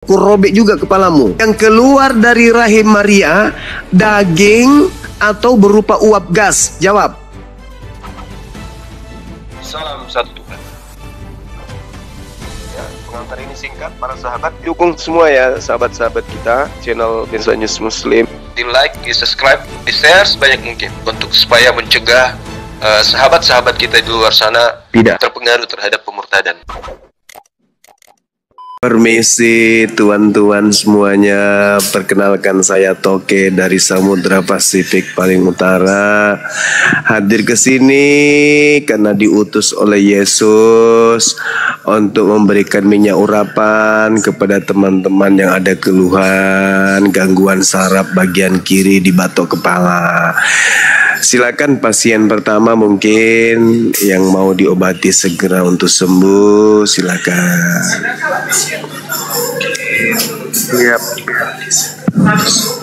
Kurobek juga kepalamu. Yang keluar dari rahim Maria, daging atau berupa uap gas? Jawab. Salam satu Tuhan. Ya, pengantar ini singkat, para sahabat. Dukung semua ya, sahabat-sahabat kita, channel Bensa News Muslim. Di like, di subscribe, di share sebanyak mungkin untuk supaya mencegah sahabat-sahabat kita di luar sana tidak terpengaruh terhadap pemurtadan. Permisi tuan-tuan semuanya, perkenalkan saya Toke dari Samudra Pasifik paling utara. Hadir ke sini karena diutus oleh Yesus untuk memberikan minyak urapan kepada teman-teman yang ada keluhan gangguan saraf bagian kiri di batok kepala. Silakan pasien pertama mungkin yang mau diobati segera untuk sembuh, silakan.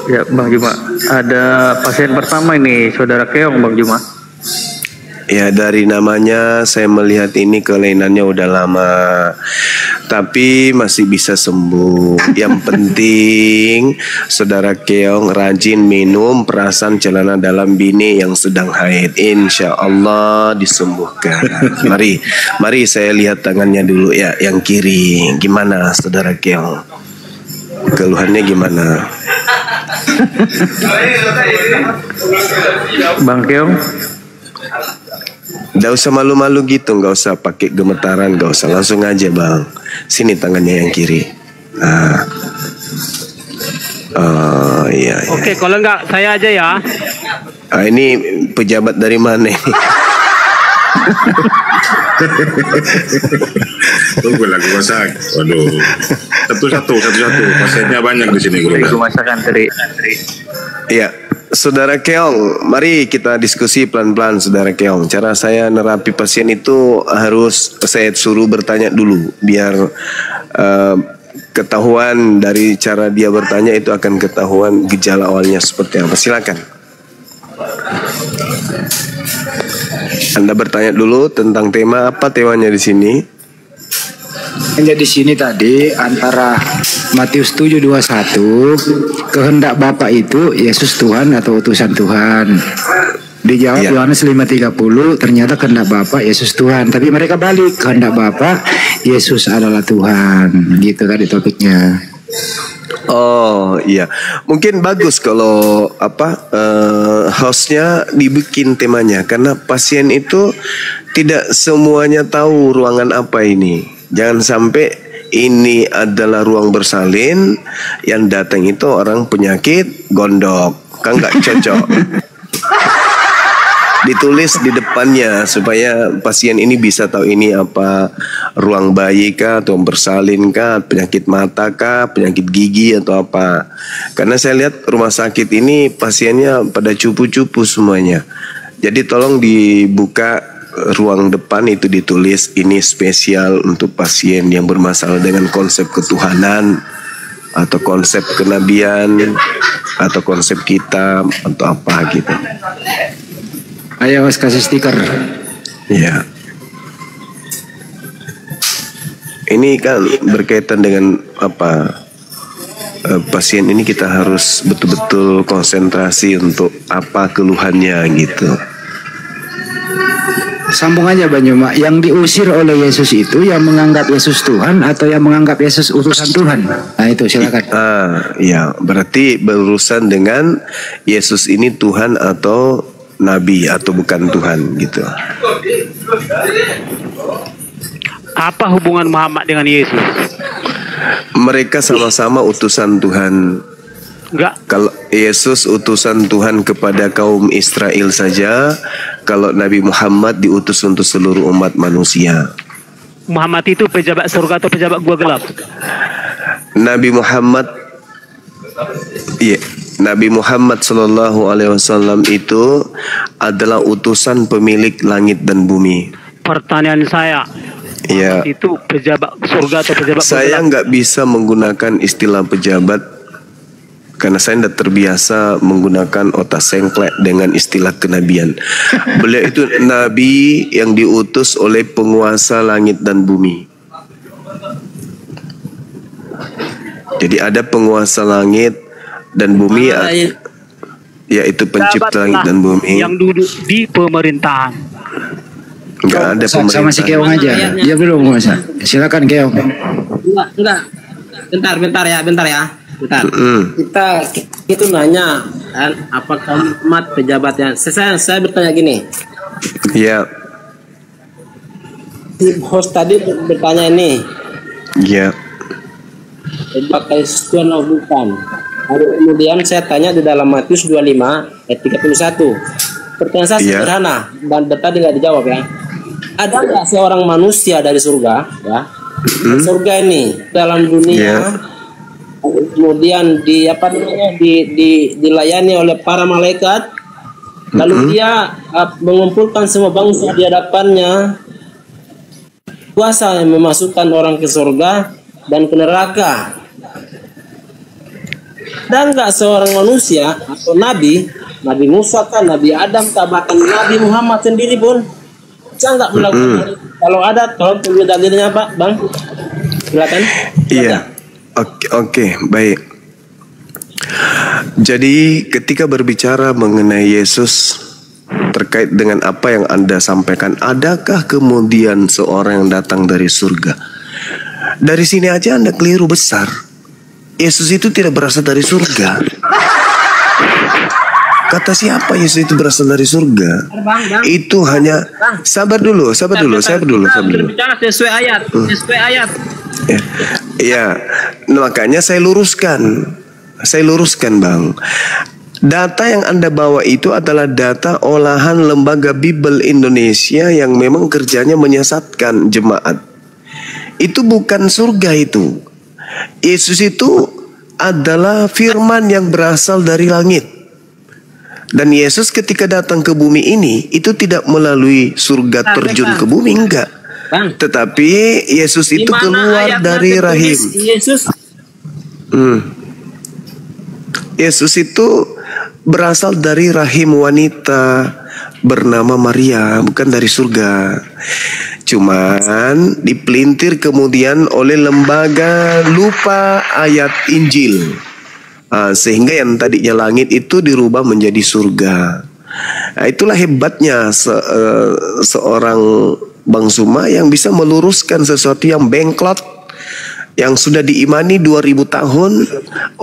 Ya, Bang Juma. Ada pasien pertama ini, Saudara Keong, Bang Juma. Ya, dari namanya saya melihat ini kelainannya udah lama, tapi masih bisa sembuh. Yang penting Saudara Keong rajin minum perasan celana dalam bini yang sedang haid. Insya Allah disembuhkan. Mari saya lihat tangannya dulu ya, yang kiri. Gimana Saudara Keong? Keluhannya gimana? Bang Keong? Gak usah malu-malu gitu, gak usah pakai gemetaran, gak usah, langsung aja bang. Sini tangannya yang kiri. Oh iya. Oke, kalau enggak saya aja ya. Ini pejabat dari mana? Tunggu lagi masak. Waduh. Satu-satu. Pasiennya banyak di sini guru. Masakan teri. Iya. Saudara Keong, mari kita diskusi pelan-pelan Saudara Keong. Cara saya nerapi pasien itu harus saya suruh bertanya dulu, biar ketahuan dari cara dia bertanya itu akan ketahuan gejala awalnya seperti apa. Silakan. Anda bertanya dulu tentang tema, apa temanya di sini? Di sini tadi antara Matius 7:21, kehendak Bapa itu Yesus Tuhan atau utusan Tuhan. Dijawab Ya. Yohanes 5:30, ternyata kehendak Bapa Yesus Tuhan. Tapi mereka balik, kehendak Bapa Yesus adalah Tuhan. Gitu tadi topiknya. Oh iya, mungkin bagus kalau hostnya dibikin temanya, karena pasien itu tidak semuanya tahu ruangan apa ini. Jangan sampai ini adalah ruang bersalin, yang datang itu orang penyakit gondok, kan nggak cocok. Ditulis di depannya supaya pasien ini bisa tahu ini apa, ruang bayi kah, atau bersalin kah, penyakit mata kah, penyakit gigi atau apa. Karena saya lihat rumah sakit ini pasiennya pada cupu-cupu semuanya. Jadi tolong dibuka ruang depan, itu ditulis ini spesial untuk pasien yang bermasalah dengan konsep ketuhanan atau konsep kenabian atau konsep kita atau apa gitu. Ayo mas kasih stiker. Ya. Ini kan berkaitan dengan apa? Pasien ini kita harus betul-betul konsentrasi untuk apa keluhannya gitu. Sambung aja Bang Juma. Yang diusir oleh Yesus itu yang menganggap Yesus Tuhan atau yang menganggap Yesus utusan Tuhan? Nah itu silakan. Ya, berarti berurusan dengan Yesus ini Tuhan atau Nabi atau bukan Tuhan gitu. Apa hubungan Muhammad dengan Yesus? Mereka sama-sama utusan Tuhan. Enggak. Kalau Yesus utusan Tuhan kepada kaum Israel saja, kalau Nabi Muhammad diutus untuk seluruh umat manusia. Muhammad itu pejabat surga atau pejabat gua gelap? Nabi Muhammad, iya, Nabi Muhammad Shallallahu Alaihi Wasallam itu adalah utusan pemilik langit dan bumi. Pertanyaan saya, Ya, itu pejabat surga atau pejabat gua saya gelap? nggak bisa menggunakan istilah pejabat karena saya tidak terbiasa menggunakan otak sengklek dengan istilah kenabian. Beliau itu nabi yang diutus oleh penguasa langit dan bumi. Jadi ada penguasa langit dan bumi, yaitu pencipta langit dan bumi. Yang duduk di pemerintahan. Enggak ada pemerintah. Sama si Keong aja. Dia belum puasa. Silakan Keong. Enggak. Bentar ya. Bentar. Kita itu nanya kan, apakah umat pejabatnya? Saya bertanya gini. Iya. Si host tadi bertanya ini. Iya. Apakah Yesus Tuhan atau bukan? Lalu kemudian saya tanya di dalam Matius 25 ayat 31. Pertanyaan saya sederhana dan tadi nggak dijawab ya. Ada nggak seorang manusia dari surga ya? Surga ini dalam dunia kemudian dilayani oleh para malaikat, lalu dia mengumpulkan semua bangsa di hadapannya, kuasa yang memasukkan orang ke surga dan ke neraka. Dan nggak seorang manusia atau Nabi Musa kan, Nabi Adam, bahkan Nabi Muhammad sendiri pun bisa nggak melakukan? Kalau ada, tolong tunjuk dalilnya Pak, Bang. Silakan. Iya. Oke, baik. Jadi ketika berbicara mengenai Yesus terkait dengan apa yang Anda sampaikan, adakah kemudian seorang yang datang dari surga? Dari sini aja Anda keliru besar. Yesus itu tidak berasal dari surga. Kata siapa Yesus itu berasal dari surga? Itu hanya sabar dulu. Berbicara sesuai ayat. Ya, makanya saya luruskan Bang. Data yang Anda bawa itu adalah data olahan Lembaga Bible Indonesia yang memang kerjanya menyesatkan jemaat. Itu bukan surga itu. Yesus itu adalah firman yang berasal dari langit. Dan Yesus ketika datang ke bumi ini itu tidak melalui surga terjun ke bumi, enggak. Tetapi Yesus itu keluar dari rahim. Yesus itu berasal dari rahim wanita bernama Maria, bukan dari surga. Cuman dipelintir kemudian oleh lembaga lupa ayat Injil, sehingga yang tadinya langit itu dirubah menjadi surga. Nah, itulah hebatnya seorang Bang Suma yang bisa meluruskan sesuatu yang bengklot, yang sudah diimani 2000 tahun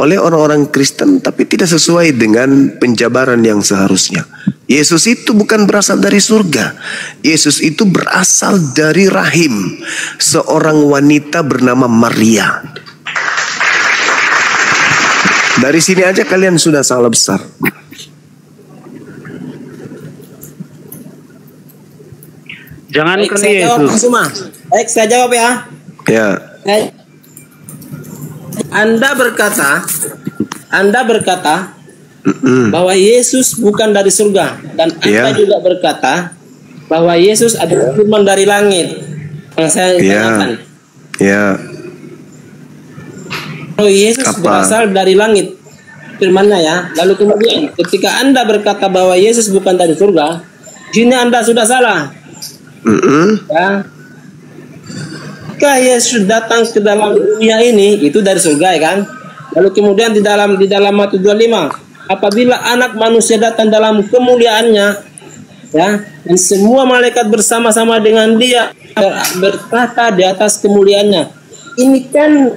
oleh orang-orang Kristen, tapi tidak sesuai dengan penjabaran yang seharusnya. Yesus itu bukan berasal dari surga. Yesus itu berasal dari rahim seorang wanita bernama Maria. Dari sini aja kalian sudah salah besar. Jangan Baik, kan saya jawab, Yesus. Mas Suma. Baik, saya jawab ya. Ya. Anda berkata bahwa Yesus bukan dari surga, dan Anda juga berkata bahwa Yesus adalah firman dari langit. Yang saya tanyakan. Oh, Yesus berasal dari langit, firman-Nya ya. Lalu kemudian ketika Anda berkata bahwa Yesus bukan dari surga, sini Anda sudah salah. Ya. Ketika Yesus datang ke dalam dunia ini itu dari surga ya kan. Lalu kemudian di dalam Matius 25, apabila anak manusia datang dalam kemuliaannya ya, dan semua malaikat bersama-sama dengan dia berkata di atas kemuliaannya. Ini kan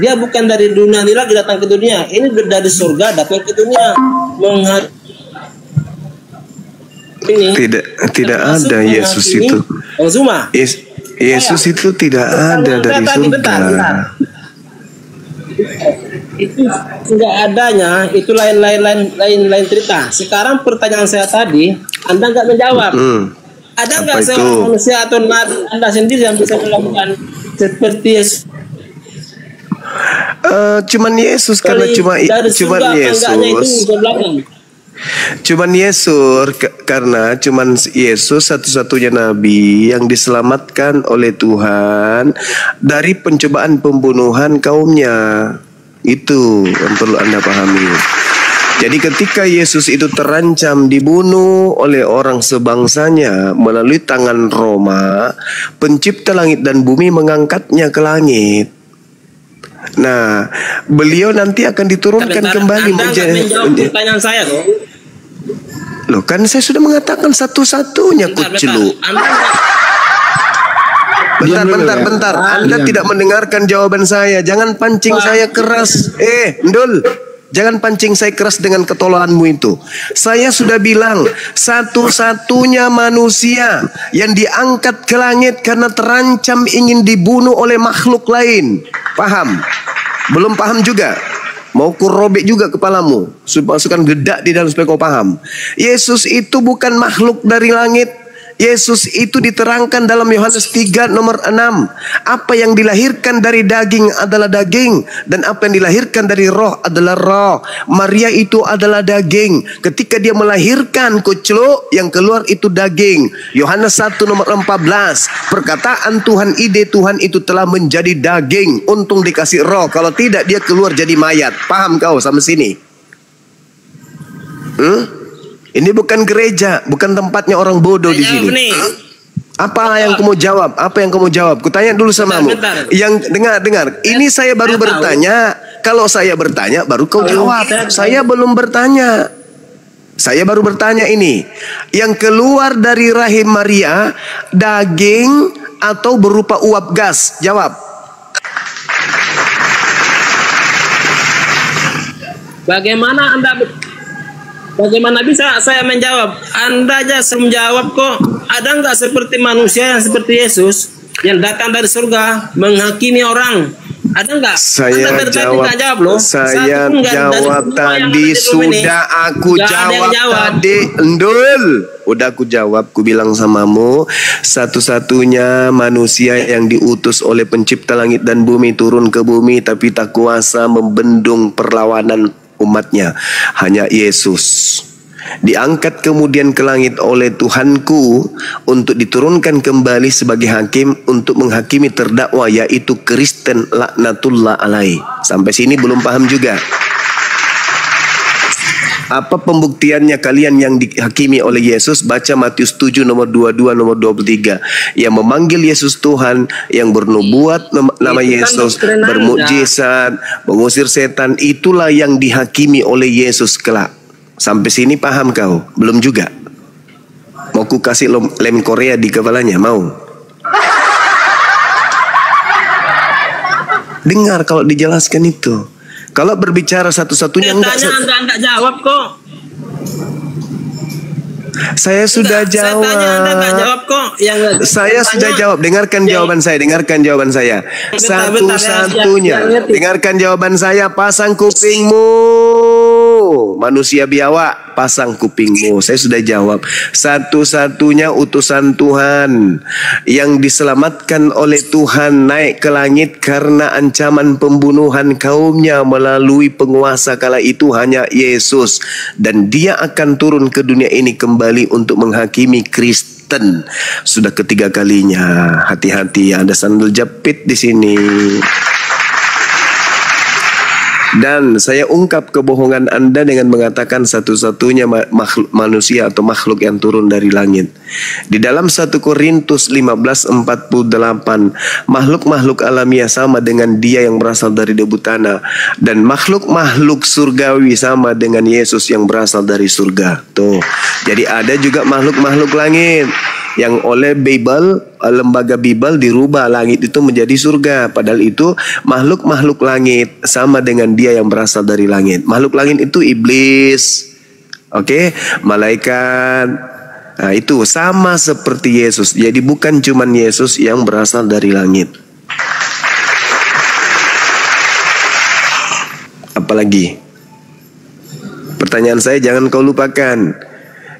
dia bukan dari dunia lagi datang ke dunia. Ini dari surga datang ke dunia. Tidak ada Yesus itu. Yesus itu tidak ada dari surga. Itu tidak adanya, itu lain cerita. Sekarang pertanyaan saya tadi, Anda nggak menjawab. Ada nggak seorang manusia atau nabi Anda sendiri yang bisa melakukan seperti Yesus? Cuman Yesus, karena cuman Yesus karena cuman Yesus satu-satunya nabi yang diselamatkan oleh Tuhan dari pencobaan pembunuhan kaumnya. Itu yang perlu Anda pahami. Jadi ketika Yesus itu terancam dibunuh oleh orang sebangsanya melalui tangan Roma, pencipta langit dan bumi mengangkatnya ke langit. Nah, beliau nanti akan diturunkan kembali Anda nggak menjawab pertanyaan saya kok. Loh, kan saya sudah mengatakan satu-satunya kucelu. Bentar. Anda tidak mendengarkan jawaban saya. Jangan pancing saya keras. Ndul, jangan pancing saya keras dengan ketololanmu itu. Saya sudah bilang, satu-satunya manusia yang diangkat ke langit karena terancam ingin dibunuh oleh makhluk lain. Paham? Belum paham juga? Mau kurobek juga kepalamu, supaya masukkan gedak di dalam supaya kau paham. Yesus itu bukan makhluk dari langit. Yesus itu diterangkan dalam Yohanes 3 nomor 6. Apa yang dilahirkan dari daging adalah daging, dan apa yang dilahirkan dari roh adalah roh. Maria itu adalah daging. Ketika dia melahirkan kucluk, yang keluar itu daging. Yohanes 1 nomor 14. Perkataan Tuhan, ide Tuhan itu telah menjadi daging. Untung dikasih roh, kalau tidak dia keluar jadi mayat. Paham kau sampai sini? Ini bukan gereja, bukan tempatnya orang bodoh di sini. Apa yang kamu jawab? Apa yang kamu jawab? Kutanya dulu samamu. Yang dengar. Ini saya baru bertanya. Kalau saya bertanya, baru kau jawab. Saya belum bertanya. Saya baru bertanya ini. Yang keluar dari rahim Maria, daging atau berupa uap gas? Jawab. Bagaimana bisa saya menjawab? Anda aja menjawab kok. Ada nggak seperti manusia yang seperti Yesus yang datang dari surga menghakimi orang? Ada nggak? Saya jawab loh. Saya jawab tadi sudah aku jawab tadi. Ndul. Udah aku jawab. Ku bilang samamu, satu-satunya manusia yang diutus oleh pencipta langit dan bumi turun ke bumi tapi tak kuasa membendung perlawanan umatnya, hanya Yesus. Diangkat kemudian ke langit oleh Tuhanku untuk diturunkan kembali sebagai hakim untuk menghakimi terdakwa, yaitu Kristen laknatullah alaih. Sampai sini belum paham juga. Apa pembuktiannya kalian yang dihakimi oleh Yesus? Baca Matius 7 nomor 22 nomor 23. Yang memanggil Yesus Tuhan, yang bernubuat nama Yesus, bermukjizat, mengusir setan, itulah yang dihakimi oleh Yesus kelak. Sampai sini paham kau? Belum juga? Mau ku kasih lem Korea di kepalanya? Mau? Dengar kalau dijelaskan itu. Kalau berbicara satu-satunya enggak jawab kok. Saya sudah jawab. Saya sudah jawab. Dengarkan jawaban saya. Satu-satunya. Dengarkan jawaban saya. Pasang kupingmu. Manusia biawak, pasang kupingmu. Saya sudah jawab. Satu-satunya utusan Tuhan yang diselamatkan oleh Tuhan naik ke langit karena ancaman pembunuhan kaumnya melalui penguasa kala itu hanya Yesus, dan dia akan turun ke dunia ini kembali untuk menghakimi Kristen. Sudah ketiga kalinya. Hati-hati, ada sandal jepit di sini. Dan saya ungkap kebohongan Anda dengan mengatakan satu-satunya manusia atau makhluk yang turun dari langit. Di dalam 1 Korintus 15:48, makhluk-makhluk alamiah sama dengan dia yang berasal dari debu tanah, dan makhluk-makhluk surgawi sama dengan Yesus yang berasal dari surga. Tuh. Jadi ada juga makhluk-makhluk langit yang oleh Bible, lembaga Bible dirubah langit itu menjadi surga. Padahal itu makhluk-makhluk langit sama dengan dia yang berasal dari langit. Makhluk langit itu iblis, malaikat. Nah, itu sama seperti Yesus. Jadi bukan cuman Yesus yang berasal dari langit. Apalagi? Pertanyaan saya jangan kau lupakan.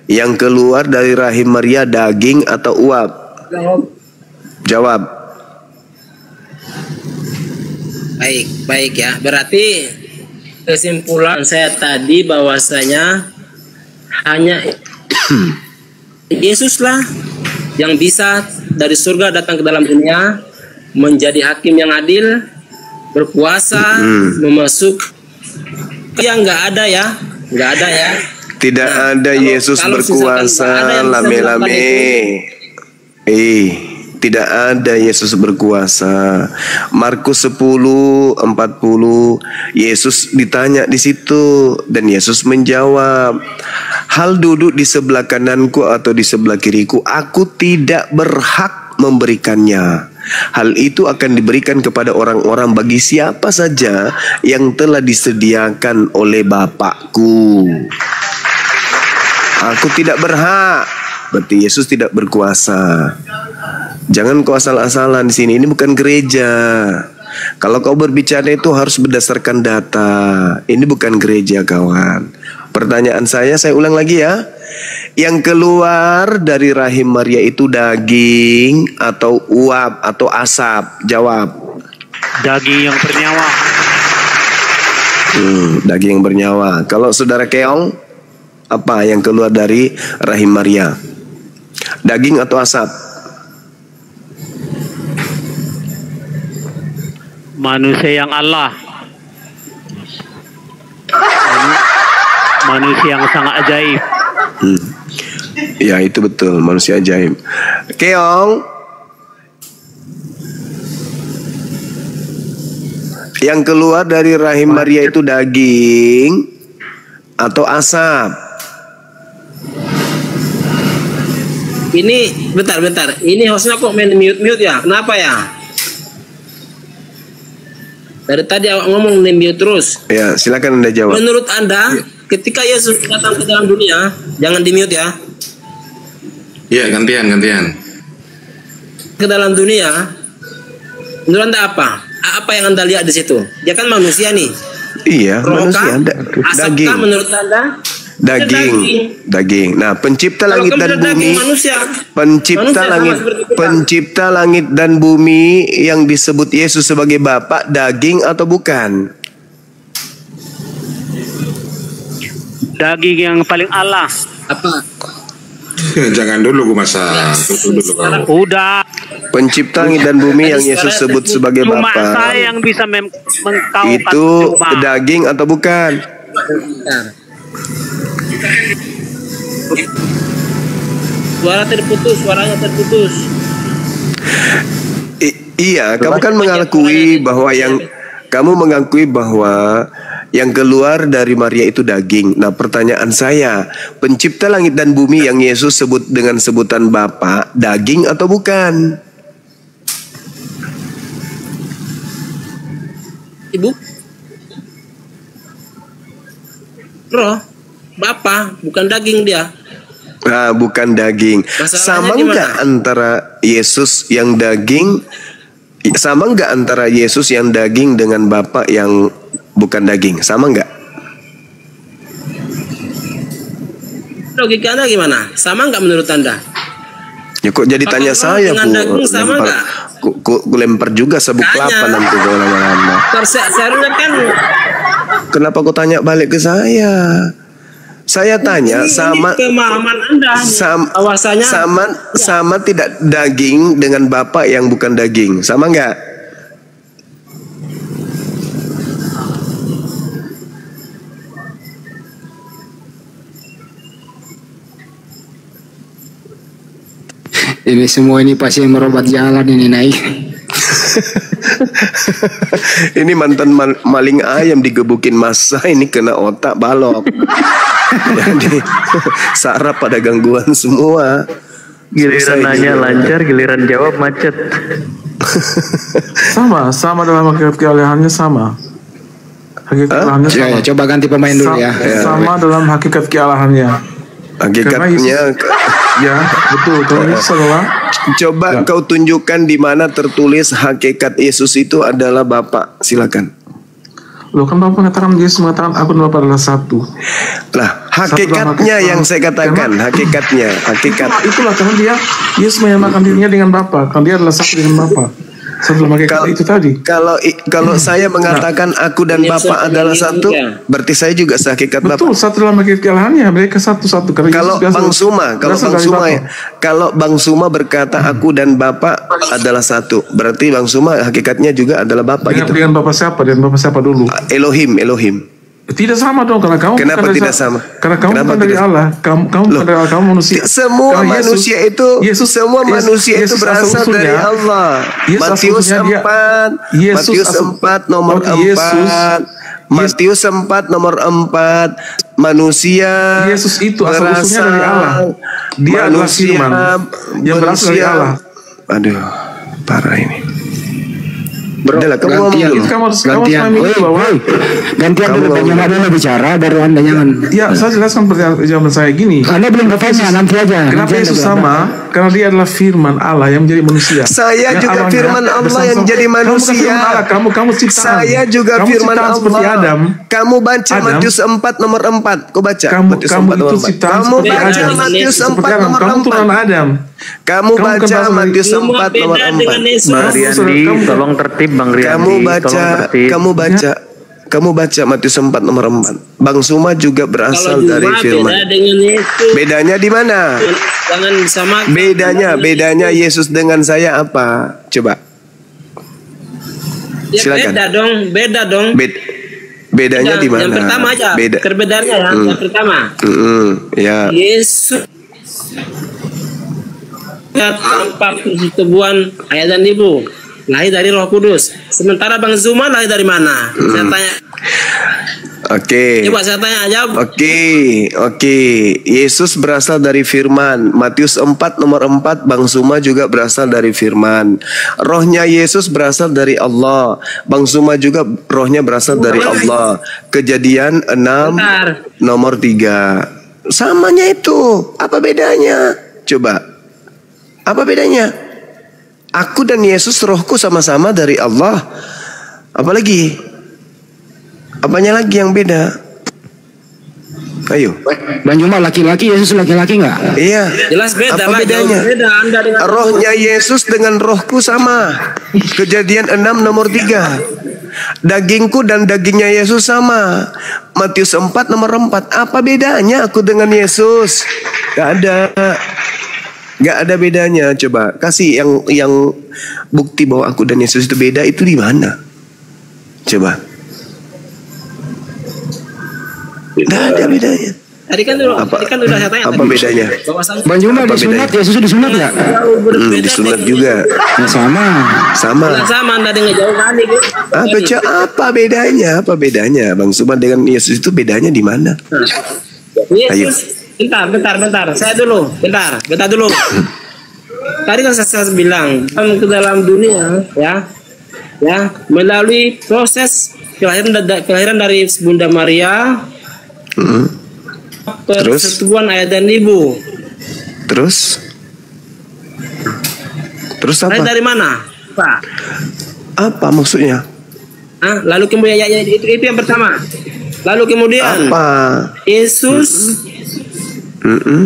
Yang keluar dari rahim Maria daging atau uap? Jawab. Baik ya. Berarti kesimpulan saya tadi bahwasanya hanya Yesuslah yang bisa dari surga datang ke dalam dunia menjadi hakim yang adil, berkuasa, memasuk. Yang nggak ada ya. Tidak ada Yesus berkuasa lame-lame. Tidak ada Yesus berkuasa. Markus 10:40, Yesus ditanya di situ dan Yesus menjawab, hal duduk di sebelah kananku atau di sebelah kiriku, aku tidak berhak memberikannya. Hal itu akan diberikan kepada orang-orang bagi siapa saja yang telah disediakan oleh Bapakku. Aku tidak berhak, berarti Yesus tidak berkuasa. Jangan kau asal-asalan di sini. Ini bukan gereja. Kalau kau berbicara itu harus berdasarkan data. Ini bukan gereja, kawan. Pertanyaan saya ulang lagi ya. Yang keluar dari rahim Maria itu daging atau uap atau asap? Jawab. Daging yang bernyawa. Daging yang bernyawa. Kalau saudara Keong, apa yang keluar dari rahim Maria? Daging atau asap? Manusia yang Allah. Manusia yang sangat ajaib. Ya, itu betul, manusia ajaib. Keong, yang keluar dari rahim Maria itu daging atau asap? Ini bentar. Ini hostnya kok main mute ya? Kenapa ya? Dari tadi awak ngomong mute terus. Ya, silakan Anda jawab. Menurut Anda, ketika Yesus datang ke dalam dunia, jangan di mute ya. Iya, gantian. Ke dalam dunia, menurut Anda apa? Apa yang Anda lihat di situ? Dia kan manusia nih. Iya, manusia. Daging. Menurut Anda? Daging. Nah, pencipta Kalau langit dan bumi, pencipta langit dan bumi yang disebut Yesus sebagai Bapa, daging atau bukan? Daging yang paling Allah. Apa? Jangan dulu gue masak. Udah. Pencipta langit dan bumi yang Yesus sebut sebagai Cuma Bapa, saya yang bisa mengkaukan itu cuma. daging atau bukan? Suaranya terputus. Iya, kamu kan mengakui bahwa yang keluar dari Maria itu daging. Nah, pertanyaan saya, pencipta langit dan bumi yang Yesus sebut dengan sebutan Bapa, daging atau bukan? Ibu? Roh, Bapa, bukan daging dia. Nah, bukan daging. Sama nggak antara Yesus yang daging? Sama nggak antara Yesus yang daging dengan Bapa yang bukan daging? Sama nggak? Logika Anda gimana? Sama nggak menurut Anda? Ya kok jadi tanya saya, lempar juga sabuk kelapa nanti kalau lama-lama. Seharusnya kan. Kenapa kau tanya balik ke saya? Saya tanya sama pemahaman Anda bahwasanya sama tidak daging dengan Bapa yang bukan daging. Sama nggak? Ini semua ini pasti yang merobat jalan ini naik. Ini mantan maling ayam digebukin masa ini kena otak balok. Jadi saraf pada gangguan semua. Giliran nanya lancar, giliran jawab macet. Sama dalam hakikat kealahannya sama. Hakikat kealahannya sama. Ya, coba ganti pemain dulu ya. Sama dalam hakikat kealahannya. Hakikatnya ya, betul. Kalau Yesus adalah coba kau tunjukkan di mana tertulis hakikat Yesus itu adalah Bapa. Silakan. Loh kan Bapak mengatakan, Yesus mengatakan aku dan Bapak adalah satu. Lah, hakikatnya yang saya katakan, hakikatnya. Itulah karena Yesus menyamakan dirinya dengan Bapa, karena dia adalah satu dengan Bapa. Satu dalam hakikat itu tadi. Kalau saya mengatakan aku dan Bapa adalah satu, berarti saya juga sehakikat Bapa. Betul, satu dalam hakikat kealahannya, mereka satu-satu. Kalau Bang Suma berkata aku dan Bapa adalah satu, berarti Bang Suma hakikatnya juga adalah Bapa gitu. Dengan Bapa siapa? Dengan Bapa siapa dulu? Elohim. Tidak sama dong, karena kamu Kenapa bukan tidak sama? Karena kamu Kenapa bukan dari tidak? Allah. Kamu bukan dari Allah, kamu manusia. Semua Karena manusia itu manusia itu berasal dari Allah. Matius 4 Matius 4 nomor 4. Matius 4 nomor 4. Manusia Yesus itu asal usulnya dari Allah. Dia adalah firman yang berasal dari Allah. Aduh, parah ini. Bro, Udah lah, kamu ngomong gantian, dulu. Kamu harus gantian, pahami dulu bahwa gantian Kamu dulu, ngomong. Bang Juma dulu bicara, baru Anda jangan. ya saya jelaskan jawaban saya gini. Anda belum bertanya, nanti aja. Kenapa Nanti Yesus Anda sama? Karena dia adalah firman Allah yang menjadi manusia. Saya Yang juga awalnya firman Allah bersama-sama. yang jadi Kamu bukan manusia. firman Allah, kamu ciptaan. Saya juga Kamu firman ciptaan Allah. seperti Adam. Kamu baca Adam. Matius 4 nomor 4. Kau baca. Matius Kamu 4 nomor itu 4. ciptaan Kamu seperti baca Adam. Matius 4 Seperti Adam. nomor Kamu turunan 4. Adam. Kamu bukan baca berasal dari- Matius Cuma 4 nomor beda dengan 4. Yesus. Bang Riyandi, kamu- tolong tertib Bang Riyandi. Kamu baca, tolong tertib. kamu baca Matius 4 nomor 4. Bang Suma juga berasal Kalau dari Juma firman. beda dengan Yesus. Bedanya di mana? Jangan sama. Bedanya Yesus dengan saya apa? Coba. Ya, Silakan. beda dong. Bedanya di mana? Yang pertama aja. Beda. Perbedaannya ya. Yang pertama. Ya. Yesus tanpa persetubuhan ayah dan ibu, lahir dari Roh Kudus. Sementara Bang Zuma lahir dari mana? Saya tanya. Oke. Coba saya tanya aja. Oke. Yesus berasal dari firman. Matius 4 nomor 4. Bang Suma juga berasal dari firman. Rohnya Yesus berasal dari Allah. Bang Suma juga rohnya berasal dari Allah. Kejadian 6 Bentar. nomor 3. Samanya itu. Apa bedanya? Coba. Apa bedanya? Aku dan Yesus rohku sama-sama dari Allah. Apalagi? Apanya lagi yang beda? Ayo. Bang Juma laki-laki, Yesus laki-laki nggak? Iya. Jelas beda Apa lah. bedanya? Jauh beda Anda dengan Rohnya Yesus dengan rohku sama. Kejadian 6 nomor 3. Dagingku dan dagingnya Yesus sama. Matius 4 nomor 4. Apa bedanya aku dengan Yesus? Gak ada. Gak ada bedanya. Coba kasih yang bukti bahwa aku dan Yesus itu beda, itu di mana? Coba. Gak ada bedanya. Tadi kan udah saya tanya. Apa bedanya? Bahwasannya Bang Juma Apa disunat, bedanya? Yesus disunat nggak? jauh berbeda Disunat dengan juga. Ya, sama. Sama. Yesus. Sama Anda dengan jauh kali gitu. Apa bedanya? Apa bedanya? Bang Suman dengan Yesus itu bedanya di mana? Ayo. Yesus. Bentar. Saya dulu. Bentar dulu. Tadi kan saya bilang ke dalam dunia ya melalui proses kelahiran dari Bunda Maria, persetubuhan ayah dan ibu. Terus Lahir apa? dari mana, Pak? Apa maksudnya? Lalu kemudian itu yang pertama. Lalu kemudian Apa? Yesus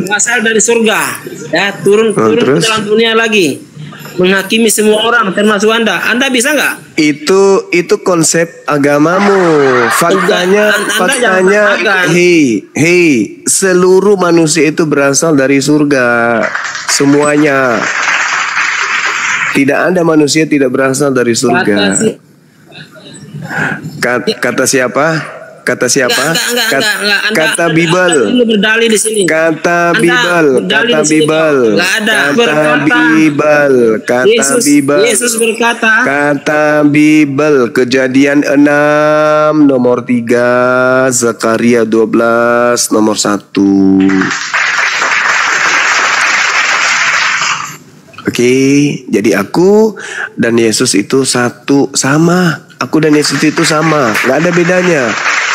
berasal dari surga, ya turun ke terus? dalam dunia lagi, menghakimi semua orang termasuk Anda. Anda bisa nggak? Itu konsep agamamu. Faktanya, Anda jangan mengatakan. hei, seluruh manusia itu berasal dari surga. Semuanya. Tidak ada manusia tidak berasal dari surga. Kata siapa? Kata siapa? Enggak. Kata Bible. Anda berdalih di sini. Kata Anda Bible. berdalih Kata di sini. Bible. Nggak ada. Kata Berkata. Bible. Kata Bible. Yesus berkata. Kata Bible. Kejadian 6 nomor 3. Zakaria 12 nomor 1. Oke, jadi aku dan Yesus itu satu, sama. Aku dan Yesus itu sama, nggak ada bedanya.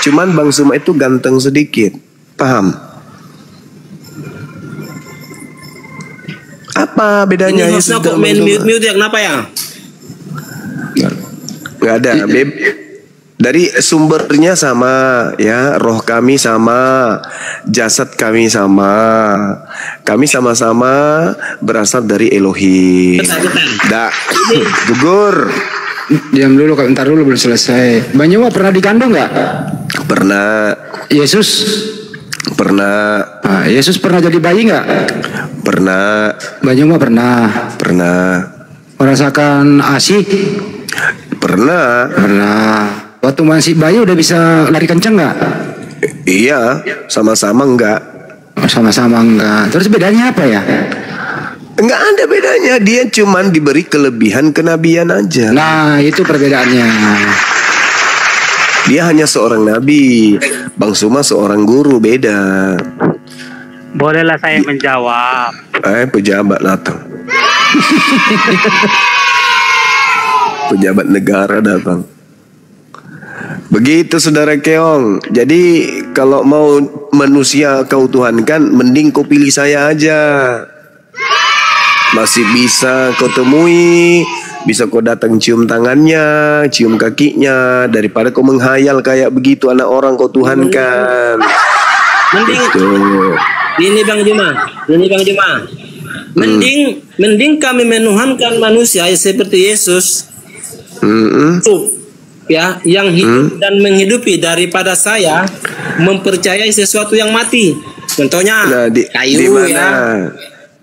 Cuman Bang Suma itu ganteng sedikit, paham? Apa bedanya Ini Yesus hostnya kok dan main Bang Suma? mute ya? Kenapa ya? Nggak ada, Beb. Dari sumbernya sama, ya, roh kami sama, jasad kami sama. Kami sama-sama berasal dari Elohim. Bentar. Gugur. Diam dulu, bentar dulu belum selesai. Bang Juma pernah dikandung nggak? Pernah, Yesus? pernah, Yesus pernah jadi bayi nggak? pernah, Bang Juma pernah. pernah, Merasakan ASI? pernah. Pernah. Waktu masih bayi udah bisa lari kenceng nggak? Iya, sama-sama enggak. Sama-sama enggak. Terus bedanya apa ya? Enggak ada bedanya, dia cuman diberi kelebihan kenabian aja. Nah, itu perbedaannya. Dia hanya seorang nabi, Bang Suma seorang guru, beda. Bolehlah saya menjawab. Pejabat datang. Pejabat negara datang. Begitu saudara Keong. Jadi kalau mau manusia kau tuhankan, mending kau pilih saya aja. Masih bisa kau temui, bisa kau datang cium tangannya, cium kakinya, daripada kau menghayal kayak begitu anak orang kau tuhankan. Mending Gitu. ini Bang Juma. Mending kami menuhankan manusia seperti Yesus. Ya, yang hidup dan menghidupi daripada saya mempercayai sesuatu yang mati. Contohnya Nah, kayu ya.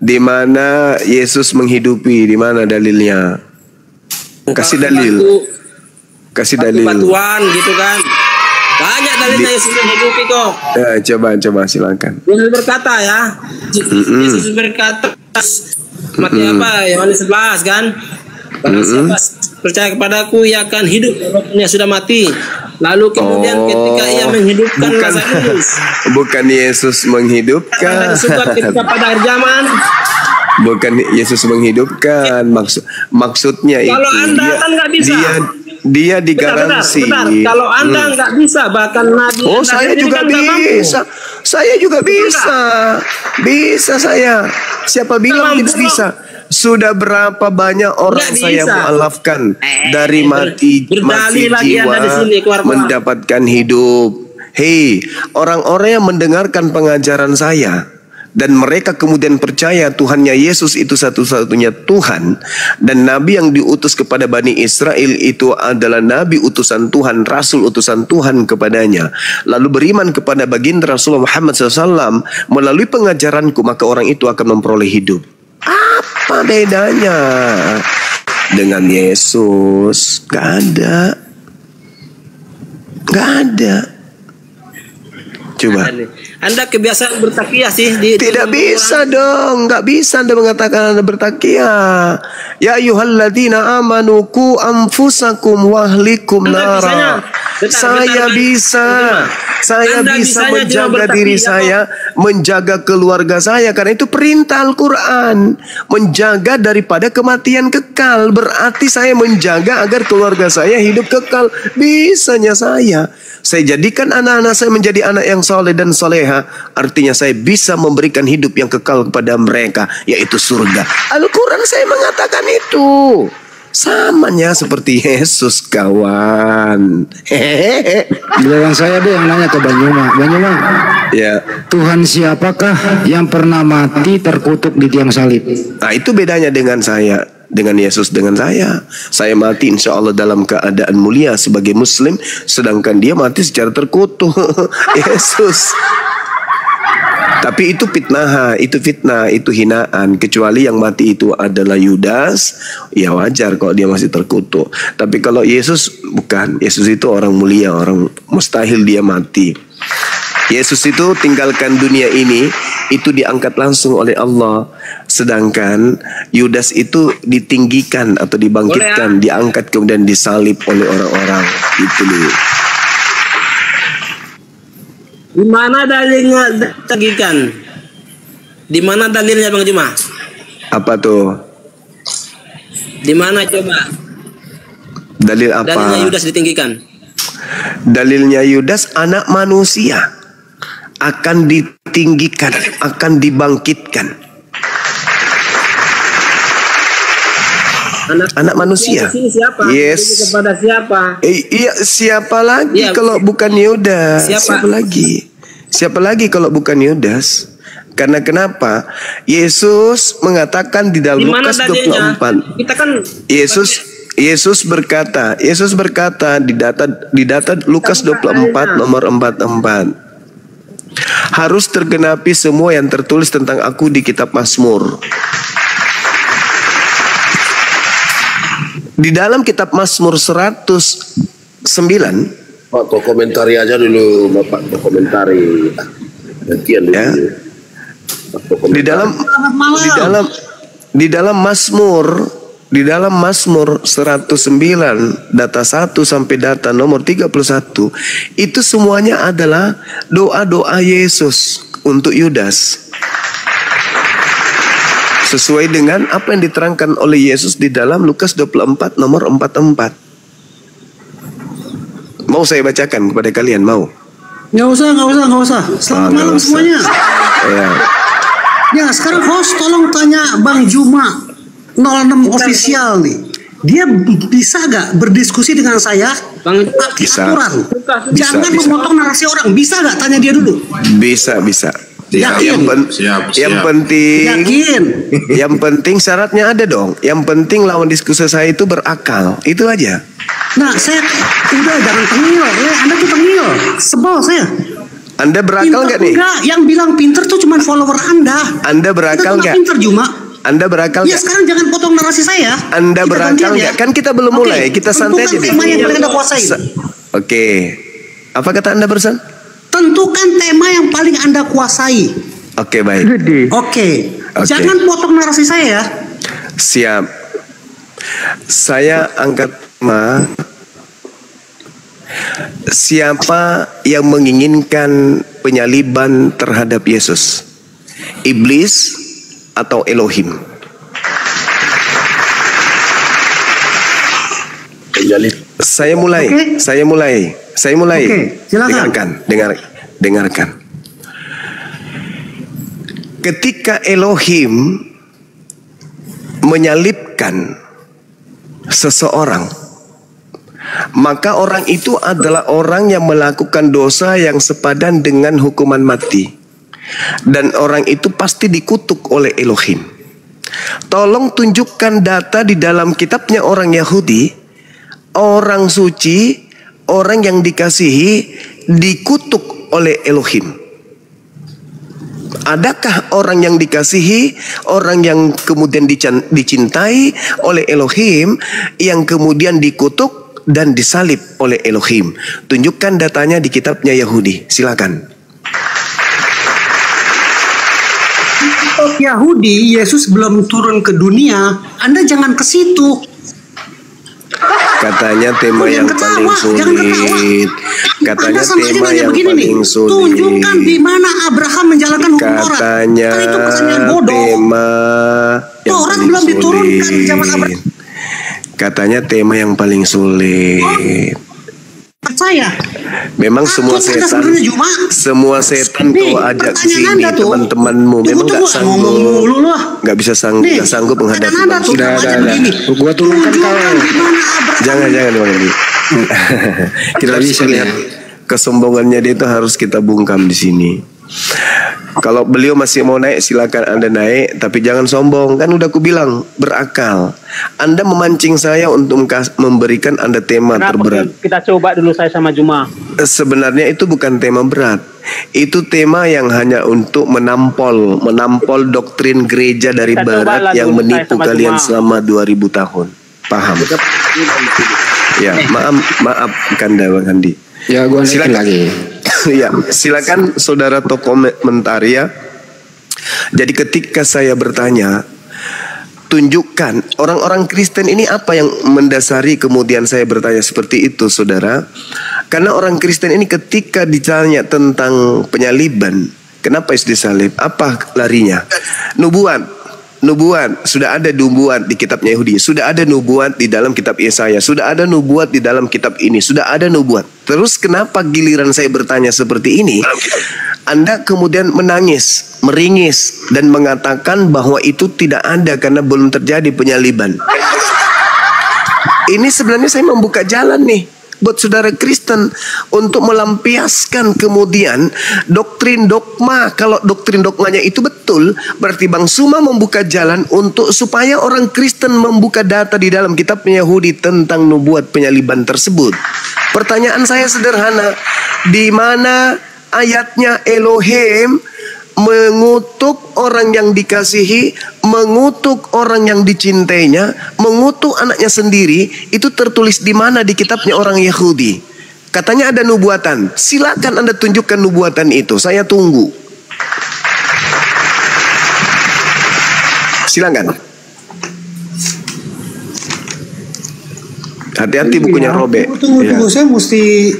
Di mana Yesus menghidupi? Di mana dalilnya? Kasih dalil. Kasih dalil. Batuan gitu kan. Banyak dalilnya Yesus menghidupi kok. Coba silakan. Yesus berkata ya. Yesus berkata mati apa? Yohanes 11 kan. Barang siapa percaya kepadaku ia akan hidup walaupun ia sudah mati. Lalu kemudian ketika ia menghidupkan Lazarus. Bukan Yesus menghidupkan. Ketika pada akhir zaman. Bukan Yesus menghidupkan. Maksudnya Kalau itu Anda kan nggak bisa. Dia digaransi. Bentar. Kalau Anda nggak bisa, bahkan Nabi. Oh, saya juga bisa. Saya juga bisa. Bisa saya. Siapa bilang tidak bisa? Sudah berapa banyak orang saya mualafkan dari mati jiwa mendapatkan hidup. Hei, orang-orang yang mendengarkan pengajaran saya dan mereka kemudian percaya Tuhannya Yesus itu satu-satunya Tuhan, dan Nabi yang diutus kepada Bani Israel itu adalah Nabi utusan Tuhan, Rasul utusan Tuhan kepadanya, lalu beriman kepada baginda Rasulullah Muhammad SAW melalui pengajaranku, maka orang itu akan memperoleh hidup. Apa bedanya dengan Yesus? Gak ada. Coba. Anda kebiasaan bertakiyah sih Tidak bisa dong, nggak bisa Anda mengatakan Anda bertakiyah. Ya ayyuhalladzina amanu qu anfusakum wa ahlikum nara. Saya bisa menjaga diri saya, menjaga keluarga saya, karena itu perintah Al-Quran. Menjaga daripada kematian kekal, berarti saya menjaga agar keluarga saya hidup kekal. Bisanya saya jadikan anak-anak saya menjadi anak yang soleh dan soleha. Artinya saya bisa memberikan hidup yang kekal kepada mereka, yaitu surga. Al-Quran saya mengatakan itu. Samanya seperti Yesus, kawan. Giliran saya deh yang nanya ke Banyuma. Banyuma, Ya. Tuhan siapakah yang pernah mati terkutuk di tiang salib? Nah, itu bedanya dengan saya, dengan Yesus dengan saya. Saya mati insya Allah dalam keadaan mulia sebagai Muslim, sedangkan dia mati secara terkutuk. Yesus. Tapi itu fitnah, itu hinaan. Kecuali yang mati itu adalah Yudas, ya wajar kalau dia masih terkutuk. Tapi kalau Yesus bukan. Yesus itu orang mulia, orang mustahil dia mati. Yesus itu tinggalkan dunia ini, itu diangkat langsung oleh Allah. Sedangkan Yudas itu ditinggikan atau dibangkitkan, diangkat kemudian disalib oleh orang-orang. Itu nih. Di mana dalilnya ditinggikan? Di mana dalilnya Bang Juma? Apa tuh? Di mana coba? Dalil apa? Dalilnya Yudas ditinggikan. Dalilnya Yudas, anak manusia akan ditinggikan, akan dibangkitkan. Anak manusia. Siapa? Yes. Kepada siapa? Iya, siapa lagi kalau bukan Yudas? Siapa lagi? Siapa lagi kalau bukan Yudas? Karena kenapa? Yesus mengatakan di dalam Lukas 24. Kita kan Yesus berkata di data Lukas 24 nomor 44. Harus tergenapi semua yang tertulis tentang aku di kitab Mazmur. Di dalam kitab Mazmur 100 9. Pak, kau komentari aja dulu, Bapak, kau komentari. Gantian dulu. Ya. Di dalam Mazmur 109 data 1 sampai data nomor 31 itu semuanya adalah doa-doa Yesus untuk Yudas. Sesuai dengan apa yang diterangkan oleh Yesus di dalam Lukas 24 nomor 44. Mau saya bacakan kepada kalian, mau? Nggak usah. Selamat malam semuanya. Ya, sekarang host tolong tanya Bang Juma 06 official nih. Dia bisa gak berdiskusi dengan saya pakai aturan? Jangan memotong narasi orang. Bisa gak? Tanya dia dulu. Bisa. Yakin? Yang penting Yakin? Yang penting syaratnya ada dong. Yang penting lawan diskusi saya itu berakal. Itu aja. Nah, saya udah jangan tengil. Anda tuh tengil. Sebel saya. Anda berakal nggak nih? Enggak, yang bilang pinter tuh cuma follower Anda. Anda berakal nggak? Pinter Juma. Anda berakal Ya nggak? sekarang jangan potong narasi saya. Anda berakal nggak? Kan kita belum mulai. Kita santai aja. Tema yang paling Anda kuasai. Oke. Apa kata Anda barusan? Tentukan tema yang paling Anda kuasai. Oke, baik. Oke. Jangan potong narasi saya ya. Siap. Saya angkat tema. Siapa yang menginginkan penyaliban terhadap Yesus? Iblis atau Elohim? Saya mulai. Oke, silakan. Dengarkan. Ketika Elohim menyalibkan seseorang, maka orang itu adalah orang yang melakukan dosa yang sepadan dengan hukuman mati. Dan orang itu pasti dikutuk oleh Elohim. Tolong tunjukkan data di dalam kitabnya orang Yahudi, orang suci, orang yang dikasihi, dikutuk oleh Elohim. Adakah orang yang dikasihi, orang yang kemudian dicintai oleh Elohim, yang kemudian dikutuk dan disalib oleh Elohim? Tunjukkan datanya di kitabnya Yahudi. Silakan. Yahudi, Yesus belum turun ke dunia. Anda jangan ke situ. Katanya tema yang paling sulit. Katanya tema yang paling sulit. Tunjukkan di mana Abraham menjalankan hukum Taurat. Katanya tema yang Taurat paling belum diturunkan di zaman sulit. Katanya tema yang paling sulit. Percaya. Memang semua setan kau ajak ke sini teman-temanmu memang nggak bisa sanggup menghadapi Bang. Sudah. Gua turunkan kau. Jangan Bang Andi. Kita bisa lihat kesombongannya dia itu harus kita bungkam di sini. Kalau beliau masih mau naik silakan Anda naik, tapi jangan sombong. Kan udah aku bilang berakal. Anda memancing saya untuk memberikan Anda tema terberat. Kita coba dulu saya sama Juma. Sebenarnya itu bukan tema berat. Itu tema yang hanya untuk menampol doktrin gereja dari barat yang menipu kalian selama 2000 tahun. Paham? Ya, maaf Kanda Bang Andi. Ya, gua silakan lagi. Ya, silakan saudara komentar ya. Jadi ketika saya bertanya, tunjukkan orang-orang Kristen ini apa yang mendasari kemudian saya bertanya seperti itu, saudara. Karena orang Kristen ini ketika ditanya tentang penyaliban, kenapa Yesus disalib? Apa larinya? Nubuat, sudah ada nubuat di kitabnya Yahudi, sudah ada nubuat di dalam kitab Yesaya, sudah ada nubuat di dalam kitab ini, sudah ada nubuat. Terus kenapa giliran saya bertanya seperti ini, Anda kemudian menangis, meringis, dan mengatakan bahwa itu tidak ada karena belum terjadi penyaliban. Ini sebenarnya saya membuka jalan nih buat saudara Kristen untuk melampiaskan kemudian doktrin dogma. Kalau doktrin dogmanya itu betul, berarti Bang Suma membuka jalan untuk supaya orang Kristen membuka data di dalam kitabnya Yahudi tentang nubuat penyaliban tersebut. Pertanyaan saya sederhana, di mana ayatnya Elohim mengutuk orang yang dikasihi, mengutuk orang yang dicintainya, mengutuk anaknya sendiri. Itu tertulis di mana? Di kitabnya orang Yahudi. Katanya ada nubuatan. Silakan Anda tunjukkan nubuatan itu. Saya tunggu. Silakan. Hati-hati bukunya robek. Tunggu, saya mesti.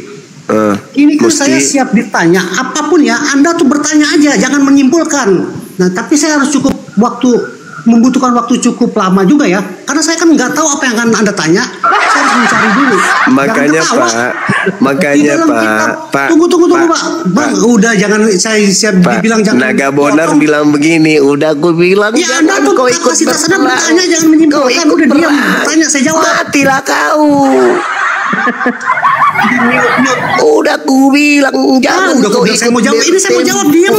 Ini kan saya siap ditanya. Apapun ya, Anda tuh bertanya aja, jangan menyimpulkan. Nah, tapi saya harus membutuhkan waktu cukup lama juga ya, karena saya kan nggak tahu apa yang akan Anda tanya. Saya harus mencari dulu. Makanya Pak, tunggu Pak, Bang, udah jangan saya siap dibilang jangan. Naga Bonar bilang begini, udah aku bilang ya Anda tuh kapasitas Anda bertanya, jangan menyimpulkan. Udah diam, tanya saya jawab. Matilah kau. Udah aku bilang jangan kau ikut. Saya mau jawab, ini saya mau jawab, diam.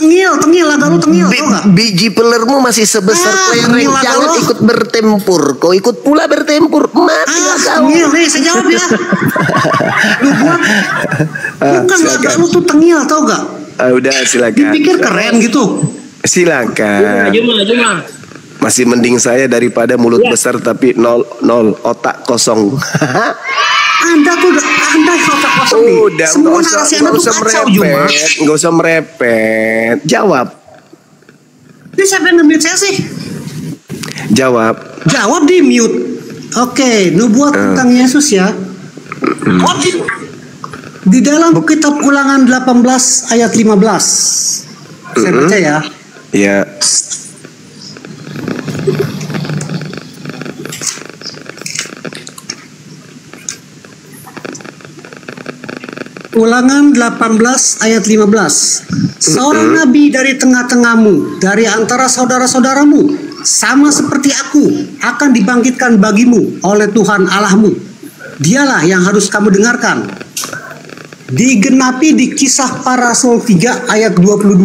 Tengil, agak lu tengil, tau gak? Biji pelermu masih sebesar kelereng, jangan ikut bertempur. Kau ikut pula bertempur, matilah kau. Tengil, nih saya jawab ya. Bukan agak lu tuh tengil, tau gak? Udah silakan. Dipikir keren gitu. Silakan. Cuma. Masih mending saya daripada mulut besar tapi nol otak kosong. Anda otak kosong nih. Udah, semua narasi Anda tuh kacau, Juma. Nggak usah merepet. Jawab. Ini siapa yang nge-mute saya sih? Jawab di mute. Oke, nubuat tentang Yesus ya. Di dalam kitab Ulangan 18 ayat 15. Saya baca ya. Ya. Ulangan 18 ayat 15. Seorang nabi dari tengah-tengahmu, dari antara saudara-saudaramu, sama seperti aku, akan dibangkitkan bagimu oleh Tuhan Allahmu. Dialah yang harus kamu dengarkan. Digenapi di Kisah Para Rasul 3 ayat 22.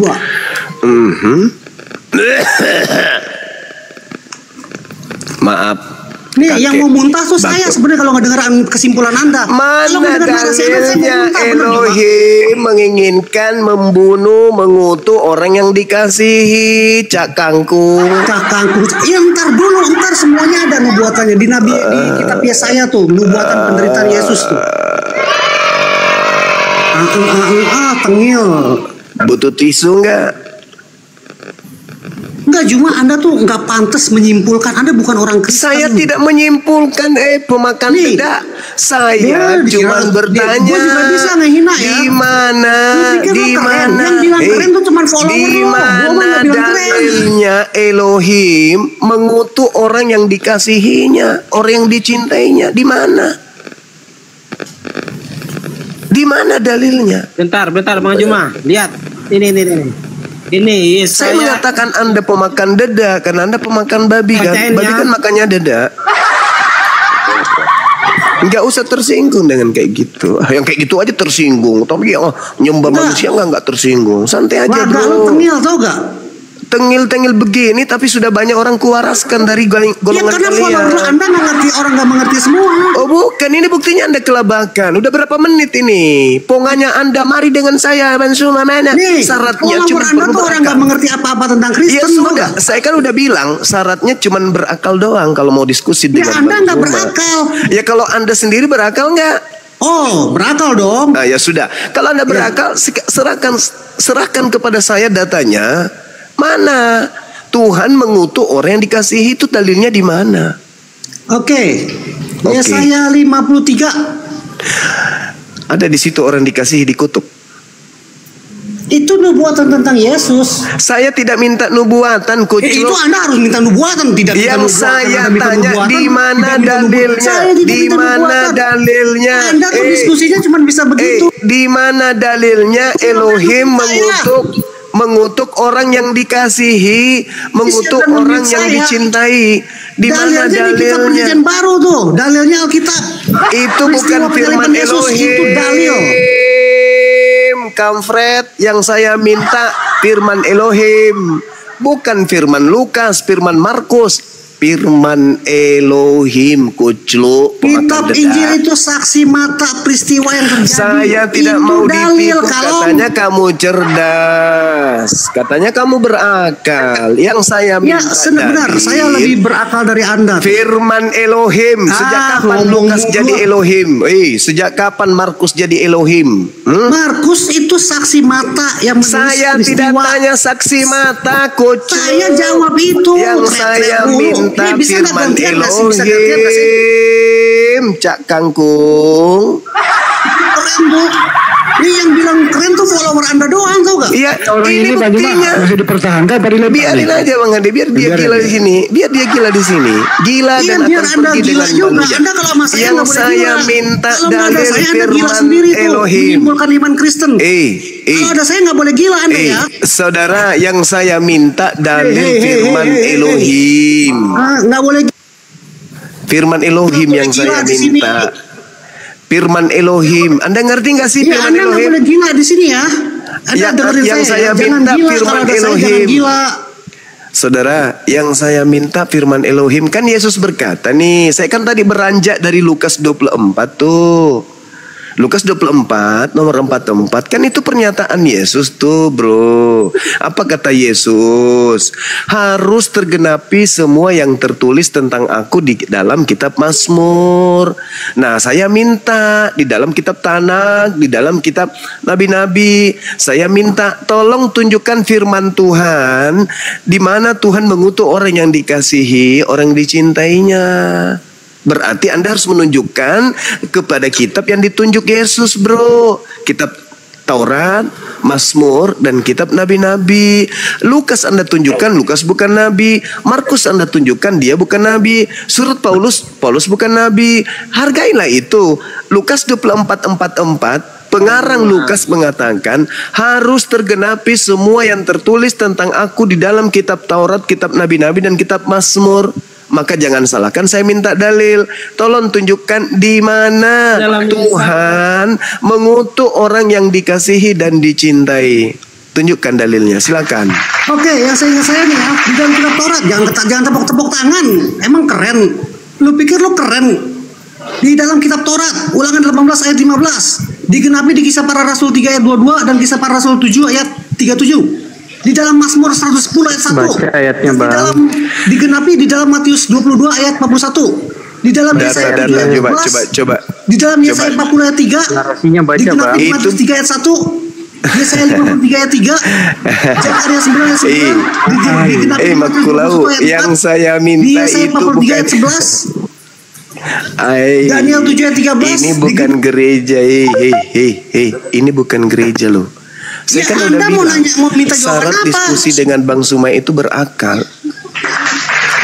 Maaf. Nih yang mau muntah tuh saya sebenarnya kalau nggak dengeran kesimpulan Anda. Mana dalilnya Elohim menginginkan membunuh, mengutuk orang yang dikasihi, Cak Kangkung? Ya ntar semuanya ada nubuatannya di Nabi di kitab Yesaya tuh, nubuatan penderitaan Yesus tuh. Tengil. Butuh tisu nggak? Enggak, cuma Anda tuh nggak pantas menyimpulkan. Anda bukan orang Kristen. Saya tidak menyimpulkan pemakan tidak. Saya cuma bertanya. Gue juga bisa ngehina ya. Di mana? Yang bilang keren tuh cuma follower. Di mana dalilnya Elohim mengutuk orang yang dikasihinya, orang yang dicintainya? Di mana? Di mana dalilnya? Bentar Bang Juma. Lihat. Ini saya mengatakan Anda pemakan dada karena Anda pemakan babi kan. Babi kan makannya dada. Nggak usah tersinggung dengan kayak gitu. Yang kayak gitu aja tersinggung. Tapi yang nyembah manusia nggak tersinggung. Santai aja dulu. Tengil tau gak? Tengil begini tapi sudah banyak orang kuwaraskan dari golongan kalian. Karena Anda nggak ngerti, orang nggak mengerti semua. Oh bukan, ini buktinya Anda kelabakan. Udah berapa menit ini? Pongannya Anda mari dengan saya Mansuma mana? Syaratnya cuma Anda tuh orang nggak mengerti apa-apa tentang Kristen. Ya sudah, saya kan udah bilang syaratnya cuma berakal doang kalau mau diskusi dengan Anda nggak berakal. Ya kalau Anda sendiri berakal nggak? Oh, berakal dong. Nah, ya sudah. Kalau Anda berakal, serahkan kepada saya datanya. Mana Tuhan mengutuk orang yang dikasihi, itu dalilnya di mana? Oke. Yesaya 53. Ada di situ orang dikasihi dikutuk. Itu nubuatan tentang Yesus. Saya tidak minta nubuatan, kucuk. Itu Anda harus minta nubuatan, tidak minta nubuatan. Yang saya tanya di mana dalilnya? Di mana dalilnya? Anda tuh diskusinya cuma bisa begitu. Di mana dalilnya Elohim mengutuk orang yang dikasihi, mengutuk orang yang dicintai? Di mana dalilnya? Di kitab Perjanjian Baru tuh, dalilnya Alkitab. Itu bukan firman Elohim. Itu dalil. Kamfred, yang saya minta firman Elohim, bukan firman Lukas, firman Markus. Firman Elohim, kucluk. Kitab Injil itu saksi mata peristiwa yang terjadi. Saya tidak itu mau dalil. ditipu. Kalau Katanya kamu cerdas, katanya kamu berakal. Yang saya ya minta benar, saya lebih berakal dari Anda. Firman Elohim. Sejak kapan Lukas jadi Elohim? Sejak kapan Markus jadi Elohim? Markus itu saksi mata yang menulis saya tidak peristiwa. tanya saksi mata, coach. Saya jawab itu. Yang saya minta firman Elohim, Cak Kangkung. Keren Bu. Ini yang bilang keren tuh follower Anda doang, tau gak? Iya, Orang ini bagaimana masih dipertahankan tadi lepas. Biarin aja Bang Ade, biar dia gila di sini. Biar dia gila di sini. Gila Iya, dan biar akan Anda pergi gila dengan juga. manusia. Anda kalau sama saya Yang nggak boleh saya gila. minta Kalau nggak ada dalil saya, Anda gila firman sendiri tuh. Elohim. Menimbulkan iman Kristen. Kalau ada saya nggak boleh gila Anda ya. Saudara, yang saya minta dalil firman Elohim. Nggak boleh. Firman Elohim yang saya minta. Firman Elohim. Anda ngerti nggak sih firman Anda Elohim? nggak boleh gila di sini ya. Anda dengerin yang saya jangan minta gila. firman Kalau ada saya, jangan Elohim. gila. Saudara, yang saya minta firman Elohim, kan Yesus berkata nih, saya kan tadi beranjak dari Lukas 24 tuh. Lukas 24 nomor 44 kan itu pernyataan Yesus tuh bro. Apa kata Yesus? Harus tergenapi semua yang tertulis tentang aku di dalam kitab Mazmur. Nah saya minta di dalam kitab Tanakh, di dalam kitab Nabi-Nabi, saya minta tolong tunjukkan firman Tuhan di mana Tuhan mengutuk orang yang dikasihi, orang dicintainya. Berarti Anda harus menunjukkan kepada kitab yang ditunjuk Yesus bro. Kitab Taurat, Mazmur, dan kitab Nabi-Nabi. Lukas Anda tunjukkan Lukas bukan Nabi. Markus Anda tunjukkan dia bukan Nabi. Surat Paulus bukan Nabi. Hargailah itu. Lukas 24:44, pengarang Lukas mengatakan harus tergenapi semua yang tertulis tentang aku di dalam kitab Taurat, kitab Nabi-Nabi, dan kitab Mazmur. Maka jangan salahkan saya minta dalil. Tolong tunjukkan di mana Tuhan mengutuk orang yang dikasihi dan dicintai. Tunjukkan dalilnya, silakan. Oke, yang saya nih ya, di dalam kitab Taurat jangan tepuk-tepuk tangan. Emang keren. Lu pikir lu keren? Di dalam kitab Taurat, Ulangan 18 ayat 15, digenapi di Kisah Para Rasul 3 ayat 22 dan Kisah Para Rasul 7 ayat 37. Di dalam Mazmur 110 ayat 1. Baca ayatnya, Bang. Digenapi di dalam Matius 22 ayat 41. Di dalam Yesaya 7 ayat 12. Coba. Di dalam Yesaya 40 ayat 3. Narasinya baca, digenapi Bang. Matius 3 ayat 1. Yesaya 53 ayat 3. Zakaria 9 ayat 9. Digenapi Matius 21 ayat 4. Yang saya minta di Yesaya itu 43 bukan ayat 11. Daniel 7 ayat 13. Ini bukan gereja. Ini bukan gereja loh. Saya kan udah bilang, syarat diskusi dengan Bang Sumai itu berakal.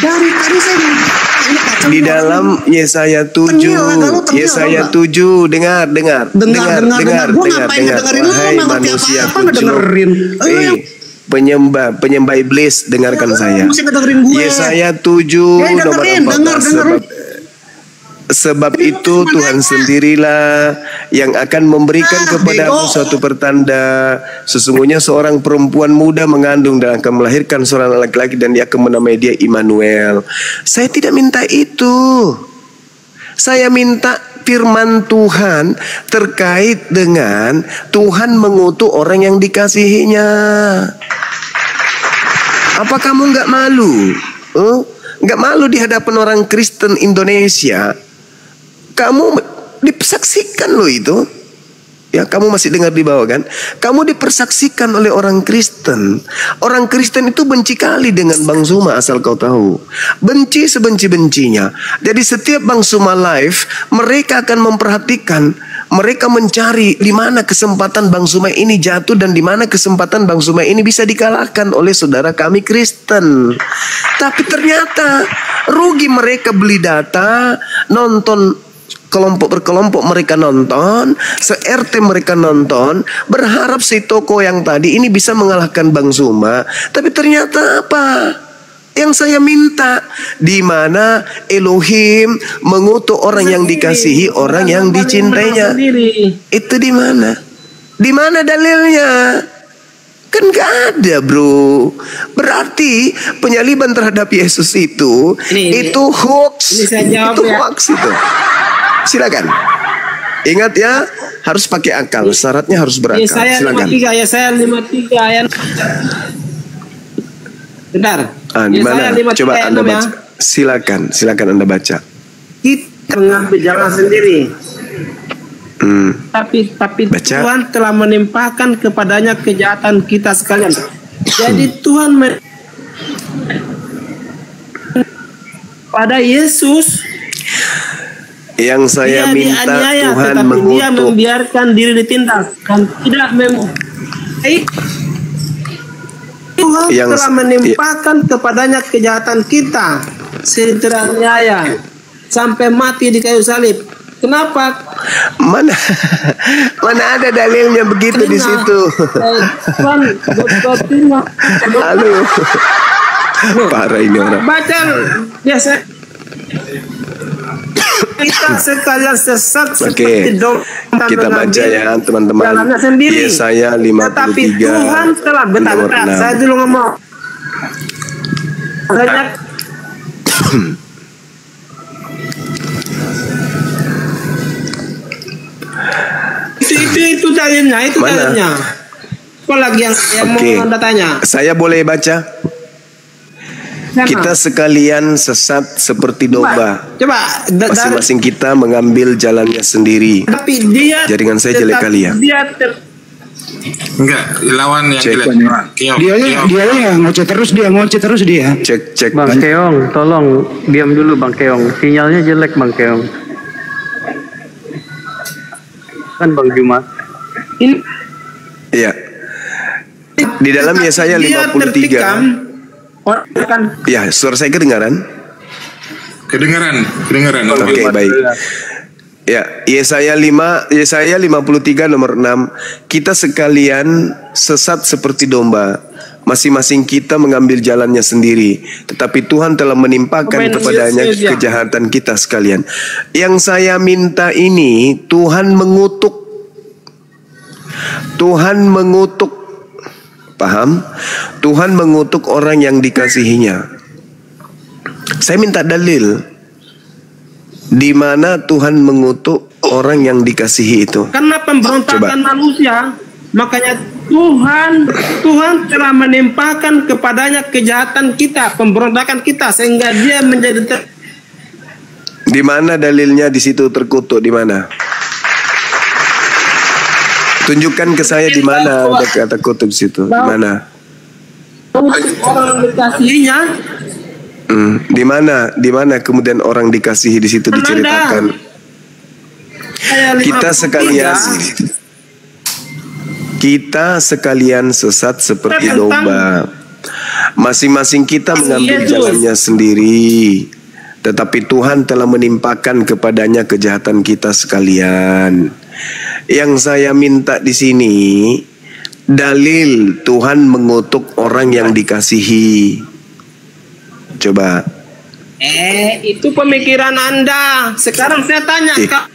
Dari tadi saya di dalam Yesaya 7, Yesaya 7, dengar. Wahai manusia kucluk, penyembah iblis, dengarkan saya. Yesaya 7 nomor 14. Sebab itu Tuhan sendirilah yang akan memberikan kepadamu suatu pertanda. Sesungguhnya seorang perempuan muda mengandung dan akan melahirkan seorang laki-laki dan dia akan menamai dia Immanuel. Saya tidak minta itu. Saya minta firman Tuhan terkait dengan Tuhan mengutuk orang yang dikasihinya. Apa kamu nggak malu? Nggak malu di hadapan orang Kristen Indonesia? Kamu dipersaksikan loh itu. Ya, kamu masih dengar di bawah kan? Kamu dipersaksikan oleh orang Kristen. Orang Kristen itu benci kali dengan Bang Suma, asal kau tahu. Benci sebenci-bencinya. Jadi setiap Bang Suma live, mereka akan memperhatikan, mereka mencari di mana kesempatan Bang Suma ini jatuh dan di mana kesempatan Bang Suma ini bisa dikalahkan oleh saudara kami Kristen. Tapi ternyata rugi mereka beli data, nonton kelompok berkelompok mereka nonton, se-RT mereka nonton, berharap si toko yang tadi ini bisa mengalahkan Bang Suma. Tapi ternyata apa? Yang saya minta, di mana Elohim mengutuk orang yang dikasihi, orang yang dicintainya. Itu di mana? Di mana dalilnya? Kan gak ada, bro. Berarti penyaliban terhadap Yesus itu hoax. Ini saya jawab itu ya. hoax itu. Silakan. Ingat ya, harus pakai akal. Syaratnya harus berakal. Yesaya Silakan. 53, Yesaya 53 ayat. Bentar. Di mana? Yesaya 53 Coba ayat Anda 6 ya. baca. Silakan Anda baca. Kita mengambil jalan sendiri. Tapi Baca. Tuhan telah menimpakan kepadanya kejahatan kita sekalian. Jadi Tuhan pada Yesus yang saya dia minta dianiaya, Tuhan tetapi dia mengutuk. membiarkan diri ditindas dan tidak Tuhan Yang telah menimpakan kepadanya kejahatan kita seteraniaya sampai mati di kayu salib. Kenapa? Mana ada dalilnya begitu di situ? Halo. Parah ini orang. Baca biasa. Kita sekalian sesat seperti domba. Kita baca ya teman-teman. Jalannya sendiri. Yesaya 53. Tetapi Tuhan telah bentar. Saya dulu ngomong. Banyak. itu dalilnya, itu dalilnya. Apa lagi yang mau Anda tanya? Saya boleh baca? Kita sekalian sesat seperti domba. Coba masing-masing kita mengambil jalannya sendiri. Tapi dia jaringan saya jelek kali ya. Enggak, lawan yang jelek. Dia ngoceh terus dia. Cek. Bang Keong, tolong diam dulu Bang Keong. Sinyalnya jelek Bang Keong. Kan Bang Juma. Iya. Di dalam Yesaya 53. Ya, suara saya kedengaran? Kedengaran. Oke, baik. Ya, Yesaya 53 nomor 6. Kita sekalian sesat seperti domba. Masing-masing kita mengambil jalannya sendiri. Tetapi Tuhan telah menimpakan kepadanya kejahatan kita sekalian. Yang saya minta ini, Tuhan mengutuk. Paham? Tuhan mengutuk orang yang dikasihinya. Saya minta dalil di mana Tuhan mengutuk orang yang dikasihi itu. Karena pemberontakan manusia, makanya Tuhan telah menimpakan kepadanya kejahatan kita, pemberontakan kita, sehingga dia menjadi Di mana dalilnya di situ terkutuk? Di mana? Tunjukkan ke saya di mana ada kata kutuk di situ. Di mana? Orang dikasihinya. Di mana kemudian orang dikasihi di situ diceritakan? Kita sekalian sesat seperti domba. Masing-masing kita mengambil jalannya sendiri. Tetapi Tuhan telah menimpakan kepadanya kejahatan kita sekalian. Yang saya minta di sini dalil Tuhan mengutuk orang yang dikasihi. Coba. Itu pemikiran Anda. Sekarang saya tanya, Kak.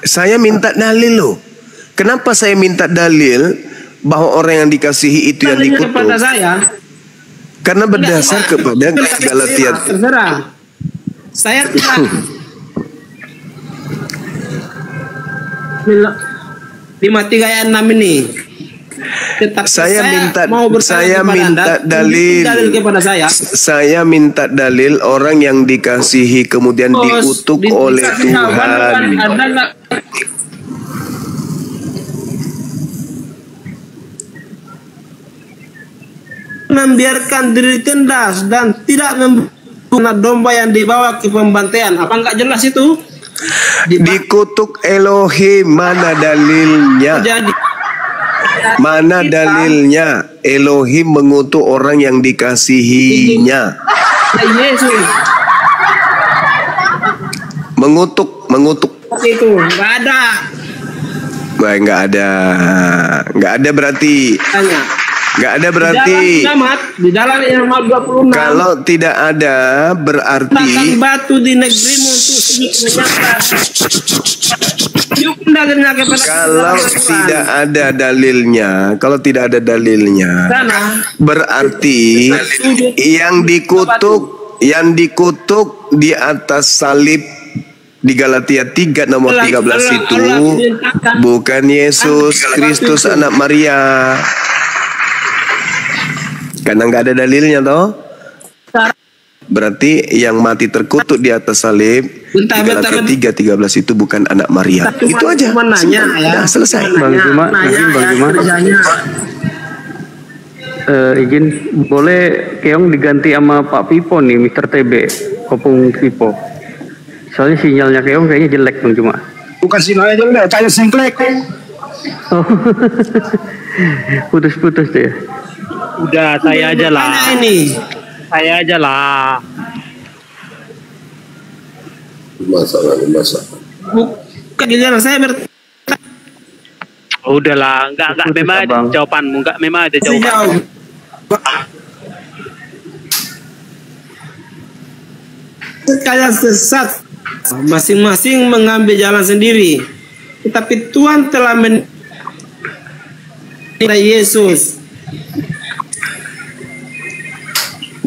Saya minta dalil loh. Kenapa saya minta dalil bahwa orang yang dikasihi itu yang dikutuk? Karena berdasar kepada Galatia. Terserah. Saya tidak 53 ayat 6 ini. Saya minta dalil kepada saya. Saya minta dalil orang yang dikasihi kemudian dikutuk oleh Tuhan. Membiarkan diri tindas dan tidak membunuh domba yang dibawa ke pembantaian. Apa enggak jelas itu? Dikutuk Elohim, mana dalilnya? Mana dalilnya Elohim mengutuk orang yang dikasihinya? Mengutuk. Itu enggak ada. Baik, enggak ada berarti. Nggak ada berarti. Di dalam Irma 26. Kalau tidak ada berarti batu di negerimu untuk menyatakan Tunjukkan dalilnya kepada Kalau tidak ada dalilnya, berarti yang dikutuk di atas salib di Galatia 3 nomor 13 itu bukan Yesus Kristus anak Maria. Karena nggak ada dalilnya toh. Berarti yang mati terkutuk di atas salib di Galatia 3:13 itu bukan anak Maria. Itu aja. Sudah selesai. Bang Juma, izin boleh Keong diganti sama Pak Pipo nih, Mr. TB, Kopung Pipo. Soalnya sinyalnya Keong kayaknya jelek Bang Juma. Bukan sinyalnya jelek, kayak sengklek. Oh. Putus-putus deh. Udah saya aja lah. Saya aja lah. Masalah. Bukan giliran saya Udahlah, enggak memang ada jawabanmu, enggak memang ada jawaban. Kayak sesat, masing-masing mengambil jalan sendiri. Tetapi Tuhan telah Yesus.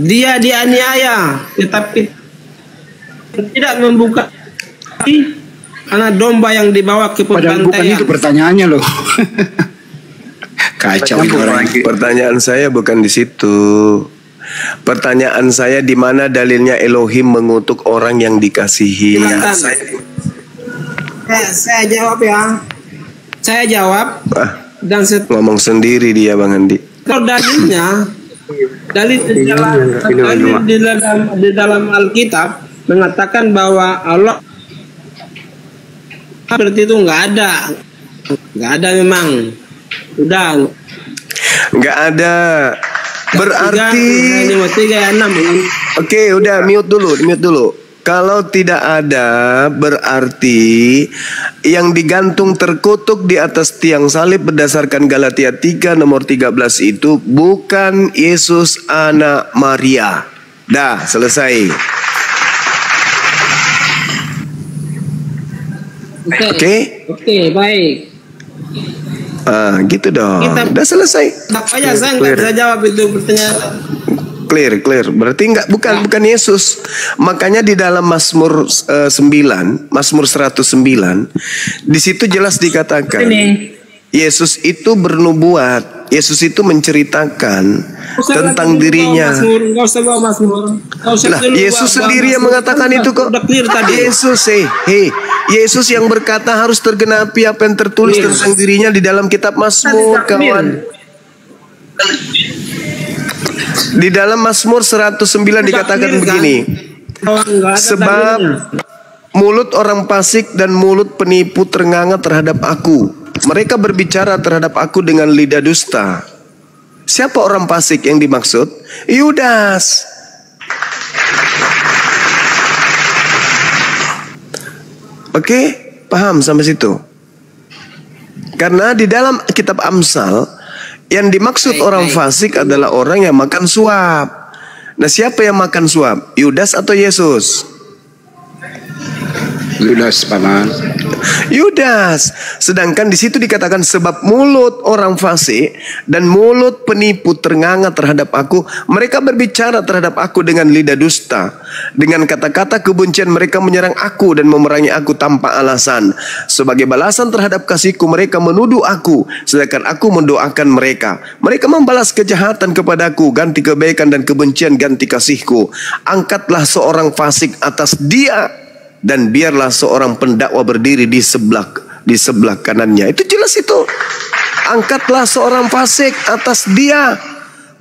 Dia dianiaya, tetapi tidak membuka anak domba yang dibawa ke pembantaian. Bukan itu pertanyaannya loh. Kacau orang. Pertanyaan saya bukan di situ. Pertanyaan saya di mana dalilnya Elohim mengutuk orang yang dikasihi. Saya jawab ya. Saya jawab. Dan ngomong sendiri dia Bang Andi. Kalau dalilnya dalil di dalam Alkitab mengatakan bahwa Allah seperti itu nggak ada memang. Udah nggak ada berarti 3:6. Oke, udah mute dulu. Kalau tidak ada berarti yang digantung terkutuk di atas tiang salib berdasarkan Galatia 3 nomor 13 itu bukan Yesus anak Maria. Dah, selesai. Oke, baik. Gitu dong. Udah selesai. Makanya saya nggak bisa jawab itu pertanyaan. Clear. Berarti bukan Yesus. Makanya di dalam Mazmur 109, di situ jelas dikatakan Yesus itu bernubuat. Yesus itu menceritakan tentang dirinya. Yesus sendiri yang mengatakan itu kok. Yesus yang berkata harus tergenapi apa yang tertulis tentang dirinya di dalam kitab Mazmur, kawan. Di dalam Mazmur 109 dikatakan begini. Sebab mulut orang fasik dan mulut penipu ternganga terhadap aku. Mereka berbicara terhadap aku dengan lidah dusta. Siapa orang fasik yang dimaksud? Yudas. Oke, paham sampai situ? Karena di dalam kitab Amsal yang dimaksud orang fasik adalah orang yang makan suap. Nah, siapa yang makan suap? Yudas atau Yesus? Yudas, paman. Yudas. Sedangkan di situ dikatakan sebab mulut orang fasik dan mulut penipu ternganga terhadap aku. Mereka berbicara terhadap aku dengan lidah dusta. Dengan kata-kata kebencian mereka menyerang aku dan memerangi aku tanpa alasan. Sebagai balasan terhadap kasihku mereka menuduh aku, sedangkan aku mendoakan mereka. Mereka membalas kejahatan kepadaku, ganti kebaikan dan kebencian ganti kasihku. Angkatlah seorang fasik atas dia, dan biarlah seorang pendakwa berdiri di sebelah kanannya. Itu jelas itu. Angkatlah seorang fasik atas dia.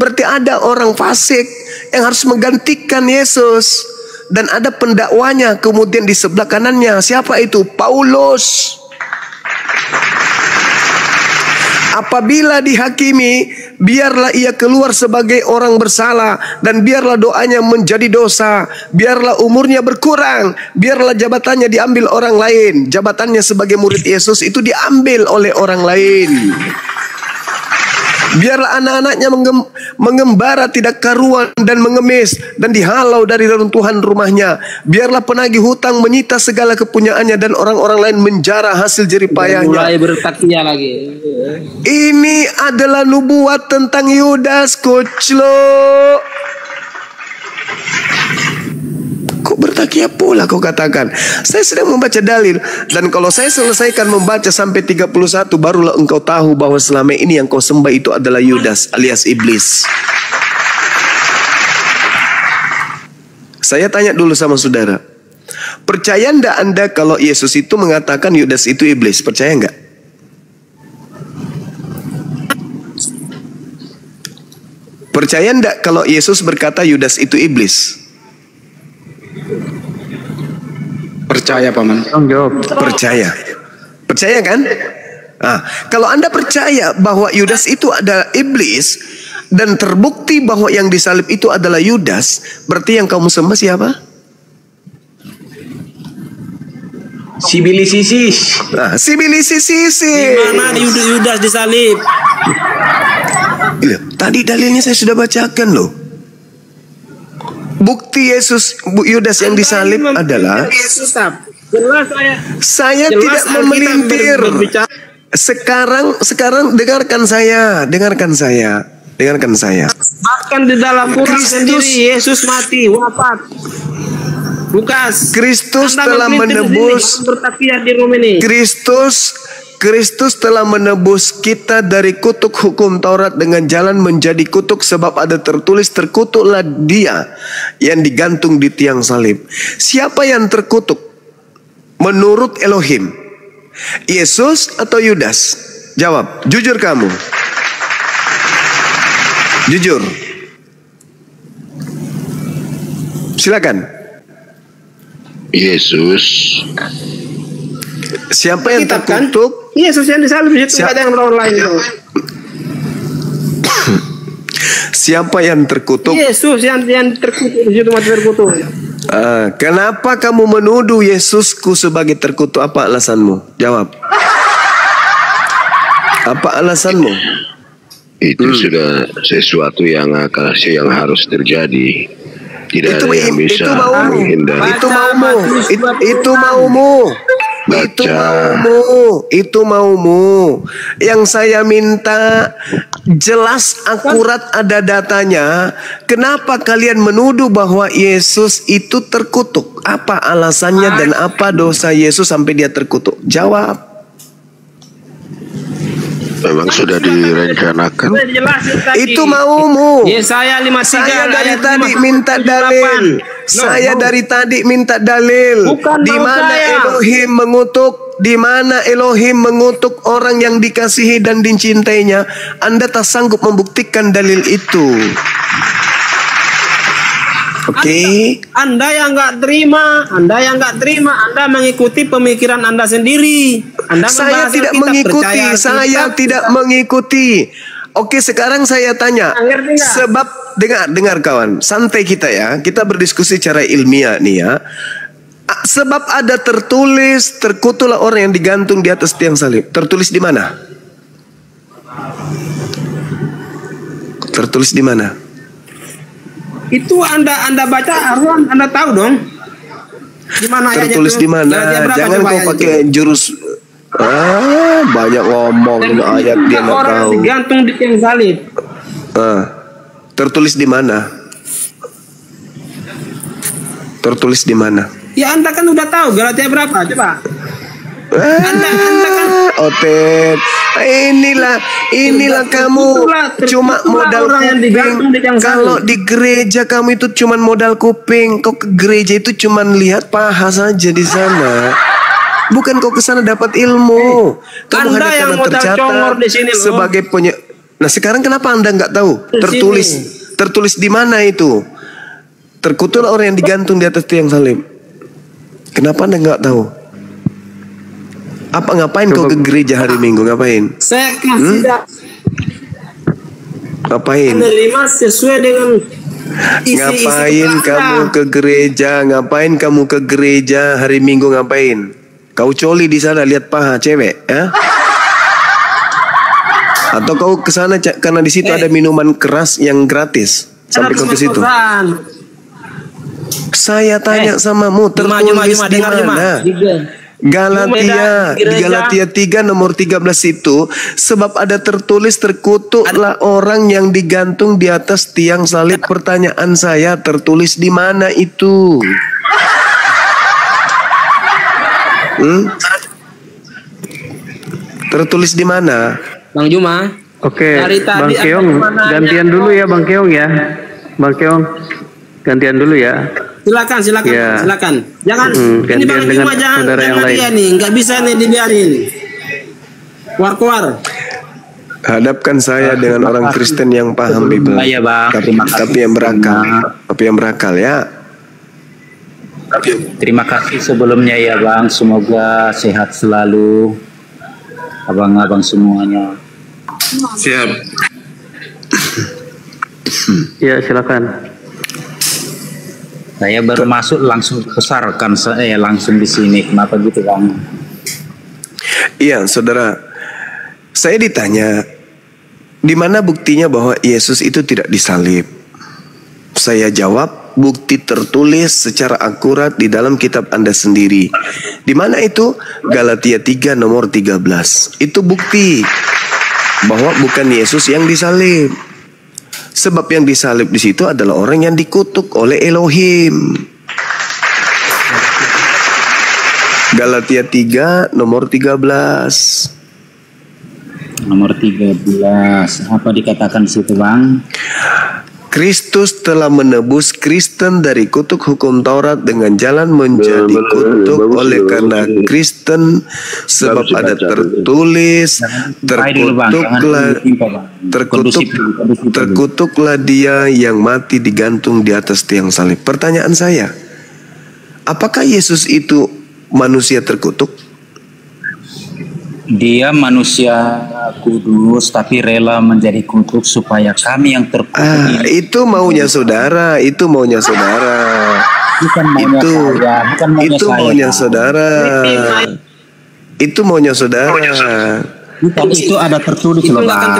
Berarti ada orang fasik yang harus menggantikan Yesus. Dan ada pendakwanya kemudian di sebelah kanannya. Siapa itu? Paulus. Apabila dihakimi, biarlah ia keluar sebagai orang bersalah, dan biarlah doanya menjadi dosa, biarlah umurnya berkurang, biarlah jabatannya diambil orang lain. Jabatannya sebagai murid Yesus itu diambil oleh orang lain. Biarlah anak-anaknya mengembara tidak karuan dan mengemis dan dihalau dari reruntuhan rumahnya. Biarlah penagih hutang menyita segala kepunyaannya dan orang-orang lain menjara hasil jeripayahnya. Mulai bertakya lagi. Ini adalah nubuat tentang Yudas, Koclo. Kok bertakya pula kau katakan? Saya sedang membaca dalil. Dan kalau saya selesaikan membaca sampai 31, barulah engkau tahu bahwa selama ini yang kau sembah itu adalah Yudas alias iblis. Saya tanya dulu sama saudara, percaya ndak Anda kalau Yesus itu mengatakan Yudas itu iblis? Percaya nggak? Percaya ndak kalau Yesus berkata Yudas itu iblis? Percaya, Paman. Percaya. Percaya kan? Nah, kalau Anda percaya bahwa Yudas itu adalah iblis dan terbukti bahwa yang disalib itu adalah Yudas, berarti yang kamu sembah siapa? Si Bilis Isis. Nah, si Bilis Isis. Di mana Yudas disalib? Tadi dalilnya saya sudah bacakan loh. Bukti Yudas yang disalib adalah saya tidak memelintir. Sekarang dengarkan saya. Bahkan di dalam Quran sendiri Yesus mati, wafat. Lukas. Kristus telah menebus. Kristus telah menebus kita dari kutuk hukum Taurat dengan jalan menjadi kutuk, sebab ada tertulis, terkutuklah dia yang digantung di tiang salib. Siapa yang terkutuk menurut Elohim? Yesus atau Yudas? Jawab, jujur kamu. Jujur. Silakan. Yesus. Siapa yang terkutuk? Yesus yang disalib itu, ada yang orang lain. Siapa yang terkutuk? Yesus yang terkutuk, itu mati terkutuk. Kenapa kamu menuduh Yesusku sebagai terkutuk? Apa alasanmu? Jawab. Apa alasanmu? Itu sudah sesuatu yang harus terjadi. Tidak ada yang bisa menghindari. Itu maumu. Itu maumu. Yang saya minta jelas, akurat, ada datanya. Kenapa kalian menuduh bahwa Yesus itu terkutuk? Apa alasannya dan apa dosa Yesus sampai dia terkutuk? Jawab. Memang sudah direncanakan. Itu maumu. Yesaya 53. Saya dari tadi minta dalil. Saya dari tadi minta dalil. Di mana Elohim mengutuk? Di mana Elohim mengutuk orang yang dikasihi dan dicintainya? Anda tak sanggup membuktikan dalil itu. Oke. Anda yang nggak terima, Anda mengikuti pemikiran Anda sendiri. Saya tidak mengikuti. Oke, sekarang saya tanya. Sebab dengar kawan, santai kita ya. Kita berdiskusi secara ilmiah nih ya. Sebab ada tertulis, terkutuklah orang yang digantung di atas tiang salib. Tertulis di mana? Tertulis di mana? Itu Anda baca, Anda tahu dong. Di mana tertulis di mana? Jangan kau pakai jurus. Banyak ngomong ayat dia nggak tahu. Orang digantung di tiang salib. Tertulis di mana? Tertulis di mana? Ya Anda kan udah tahu Galatia berapa? Coba. Anda kan Otet. Inilah kamu cuma modal kuping. Kalau di gereja kamu itu cuma modal kuping. Kau ke gereja itu cuma lihat paha saja di sana. Bukan kau ke sana dapat ilmu. Kamu Anda hanya yang karena tercatat di sini sebagai Nah, sekarang kenapa Anda nggak tahu? Tertulis di mana itu? Terkutuklah orang yang digantung di atas tiang salib. Kenapa Anda nggak tahu? Apa ngapain kau ke gereja hari Minggu? Ngapain? Saya kasih ngapain? Menerima sesuai dengan Ngapain kamu ke gereja? Ngapain kamu ke gereja hari Minggu? Ngapain? Kau coli di sana lihat paha cewek, ya? Atau kau ke sana karena di situ ada minuman keras yang gratis sampai kau ke situ? Saya tanya samamu, tertulis di mana? Galatia, di Galatia 3 nomor 13 itu, sebab ada tertulis terkutuklah orang yang digantung di atas tiang salib. Pertanyaan saya, tertulis di mana itu? Tertulis di mana? Bang Juma. Oke, Bang Keong, gantian dulu ya Bang Keong ya. Bang Keong, gantian dulu ya. Silakan, Ya. silakan. Jangan ini Bang gantian dengan Juma jangan saudara yang lain. dia nih, nggak bisa nih dibiarin. Keluar. Hadapkan saya dengan orang Kristen yang paham Bible. Iya Bang, Tapi yang berakal. Tapi yang berakal ya. terima kasih sebelumnya ya Bang. Semoga sehat selalu abang-abang semuanya. Siap. Ya, silakan. Saya baru masuk langsung besarkan saya langsung di sini. Kenapa gitu Bang? Iya, saudara. Saya ditanya, di mana buktinya bahwa Yesus itu tidak disalib? Saya jawab, bukti tertulis secara akurat di dalam kitab Anda sendiri. Di mana itu? Galatia 3 nomor 13. Itu bukti bahwa bukan Yesus yang disalib. Sebab yang disalib di situ adalah orang yang dikutuk oleh Elohim. Galatia 3 nomor 13. Nomor 13. Apa dikatakan di situ Bang? Kristus telah menebus Kristen dari kutuk hukum Taurat dengan jalan menjadi kutuk oleh karena Kristen, sebab ada tertulis, terkutuklah dia yang mati digantung di atas tiang salib. Pertanyaan saya, apakah Yesus itu manusia terkutuk? Dia manusia kudus tapi rela menjadi kutuk supaya kami yang terkutuk ini. Itu maunya saudara, itu maunya saudara. Bukan maunya saya, bukan maunya itu saya. maunya saudara. Itu maunya saudara. Bukan, itu ada tertulis loh Bang.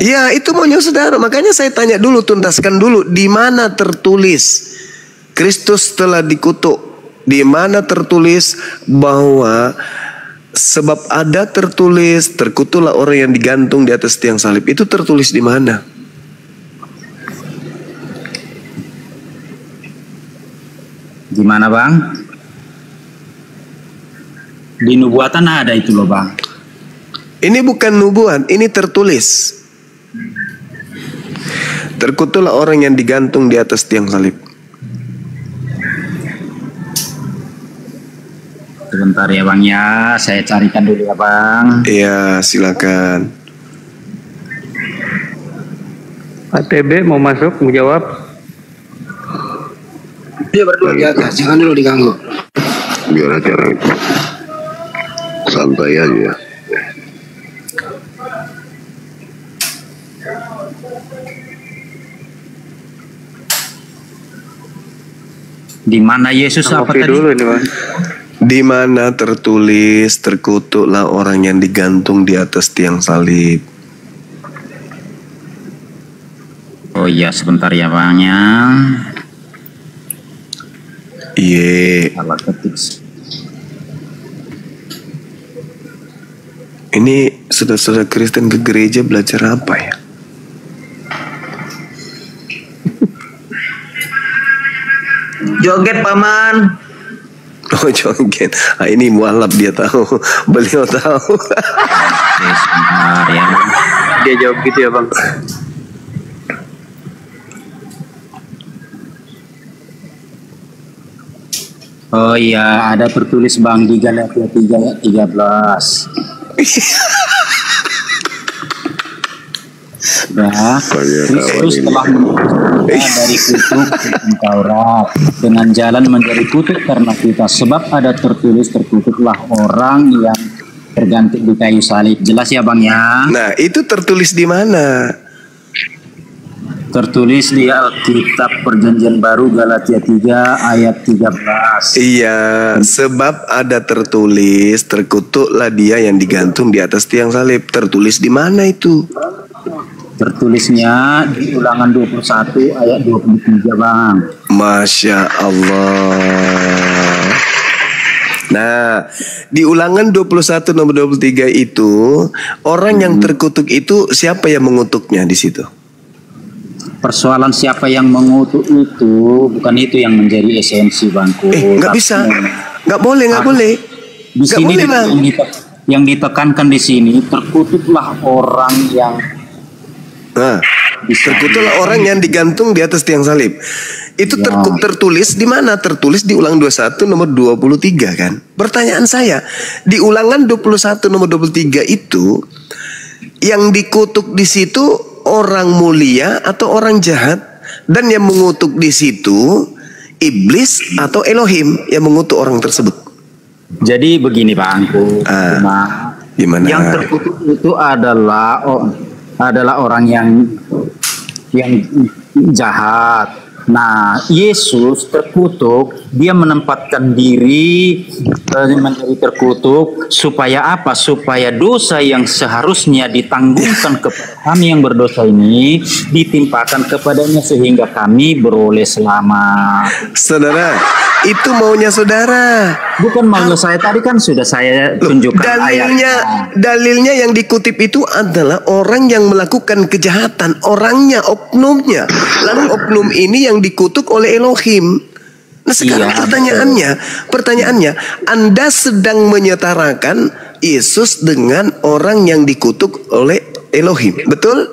Iya, itu maunya saudara. Makanya saya tanya dulu, tuntaskan dulu, di mana tertulis Kristus telah dikutuk? Di mana tertulis bahwa sebab ada tertulis terkutuklah orang yang digantung di atas tiang salib? Itu tertulis di mana? Di mana Bang? Di nubuatan ada itu loh Bang. Ini bukan nubuat, ini tertulis. Terkutuklah orang yang digantung di atas tiang salib. Sebentar ya Bang ya, saya carikan dulu ya Bang. Iya, silakan. Pak TB mau masuk, mau jawab? Dia berdua di atas, jangan dulu diganggu. Biar aja orang itu santai aja. Di mana Yesus apa tadi? Dulu ini, Bang. Di mana tertulis terkutuklah orang yang digantung di atas tiang salib. Oh iya, sebentar ya Bang ya. Iya. Salah ketik. Ini saudara-saudara Kristen ke gereja belajar apa ya? Joget paman. Oh, joget. Ah, ini mualaf, dia tahu. Beliau tahu. Oke, sebentar ya. Dia jawab gitu ya Bang. Oh iya, ada tertulis Bang di Galatia 3 ayat 13. Nah, Kristus telah menebus dari kutuk hukum Taurat dengan jalan menjadi kutuk karena kita, sebab ada tertulis terkutuklah orang yang tergantung di kayu salib. Jelas ya Bang ya? Nah, itu tertulis di mana? Tertulis di Alkitab Perjanjian Baru Galatia 3 ayat 13. Iya, sebab ada tertulis, terkutuklah dia yang digantung di atas tiang salib. Tertulis di mana itu? Tertulisnya di Ulangan 21 ayat 23, Bang. Masya Allah. Nah, di Ulangan 21 nomor 23 itu, orang yang terkutuk itu siapa yang mengutuknya di situ? Persoalan siapa yang mengutuk itu bukan itu yang menjadi esensi, Bangku. Nggak bisa, nggak boleh. Di sini boleh, Bang. Yang ditekankan di sini, terkutuklah orang yang terkutuklah orang yang digantung di atas tiang salib. Itu tertulis di mana? Tertulis di Ulangan 21 nomor 23 kan. Pertanyaan saya, di Ulangan 21 nomor 23 itu yang dikutuk di situ orang mulia atau orang jahat, dan yang mengutuk di situ iblis atau Elohim yang mengutuk orang tersebut. Jadi begini, Pak Angku. Gimana? Yang terkutuk itu adalah orang yang jahat. Nah, Yesus terkutuk, dia menempatkan diri menjadi terkutuk supaya apa? Supaya dosa yang seharusnya ditanggungkan kepada kami yang berdosa ini ditimpakan kepadanya sehingga kami beroleh selamat. Saudara, itu maunya saudara. Bukan maunya saya, tadi kan sudah saya tunjukkan dalilnya yang dikutip itu adalah orang yang melakukan kejahatan, orangnya, oknumnya. Lalu oknum ini yang dikutuk oleh Elohim. Nah sekarang pertanyaannya, Anda sedang menyetarakan Yesus dengan orang yang dikutuk oleh Elohim, betul?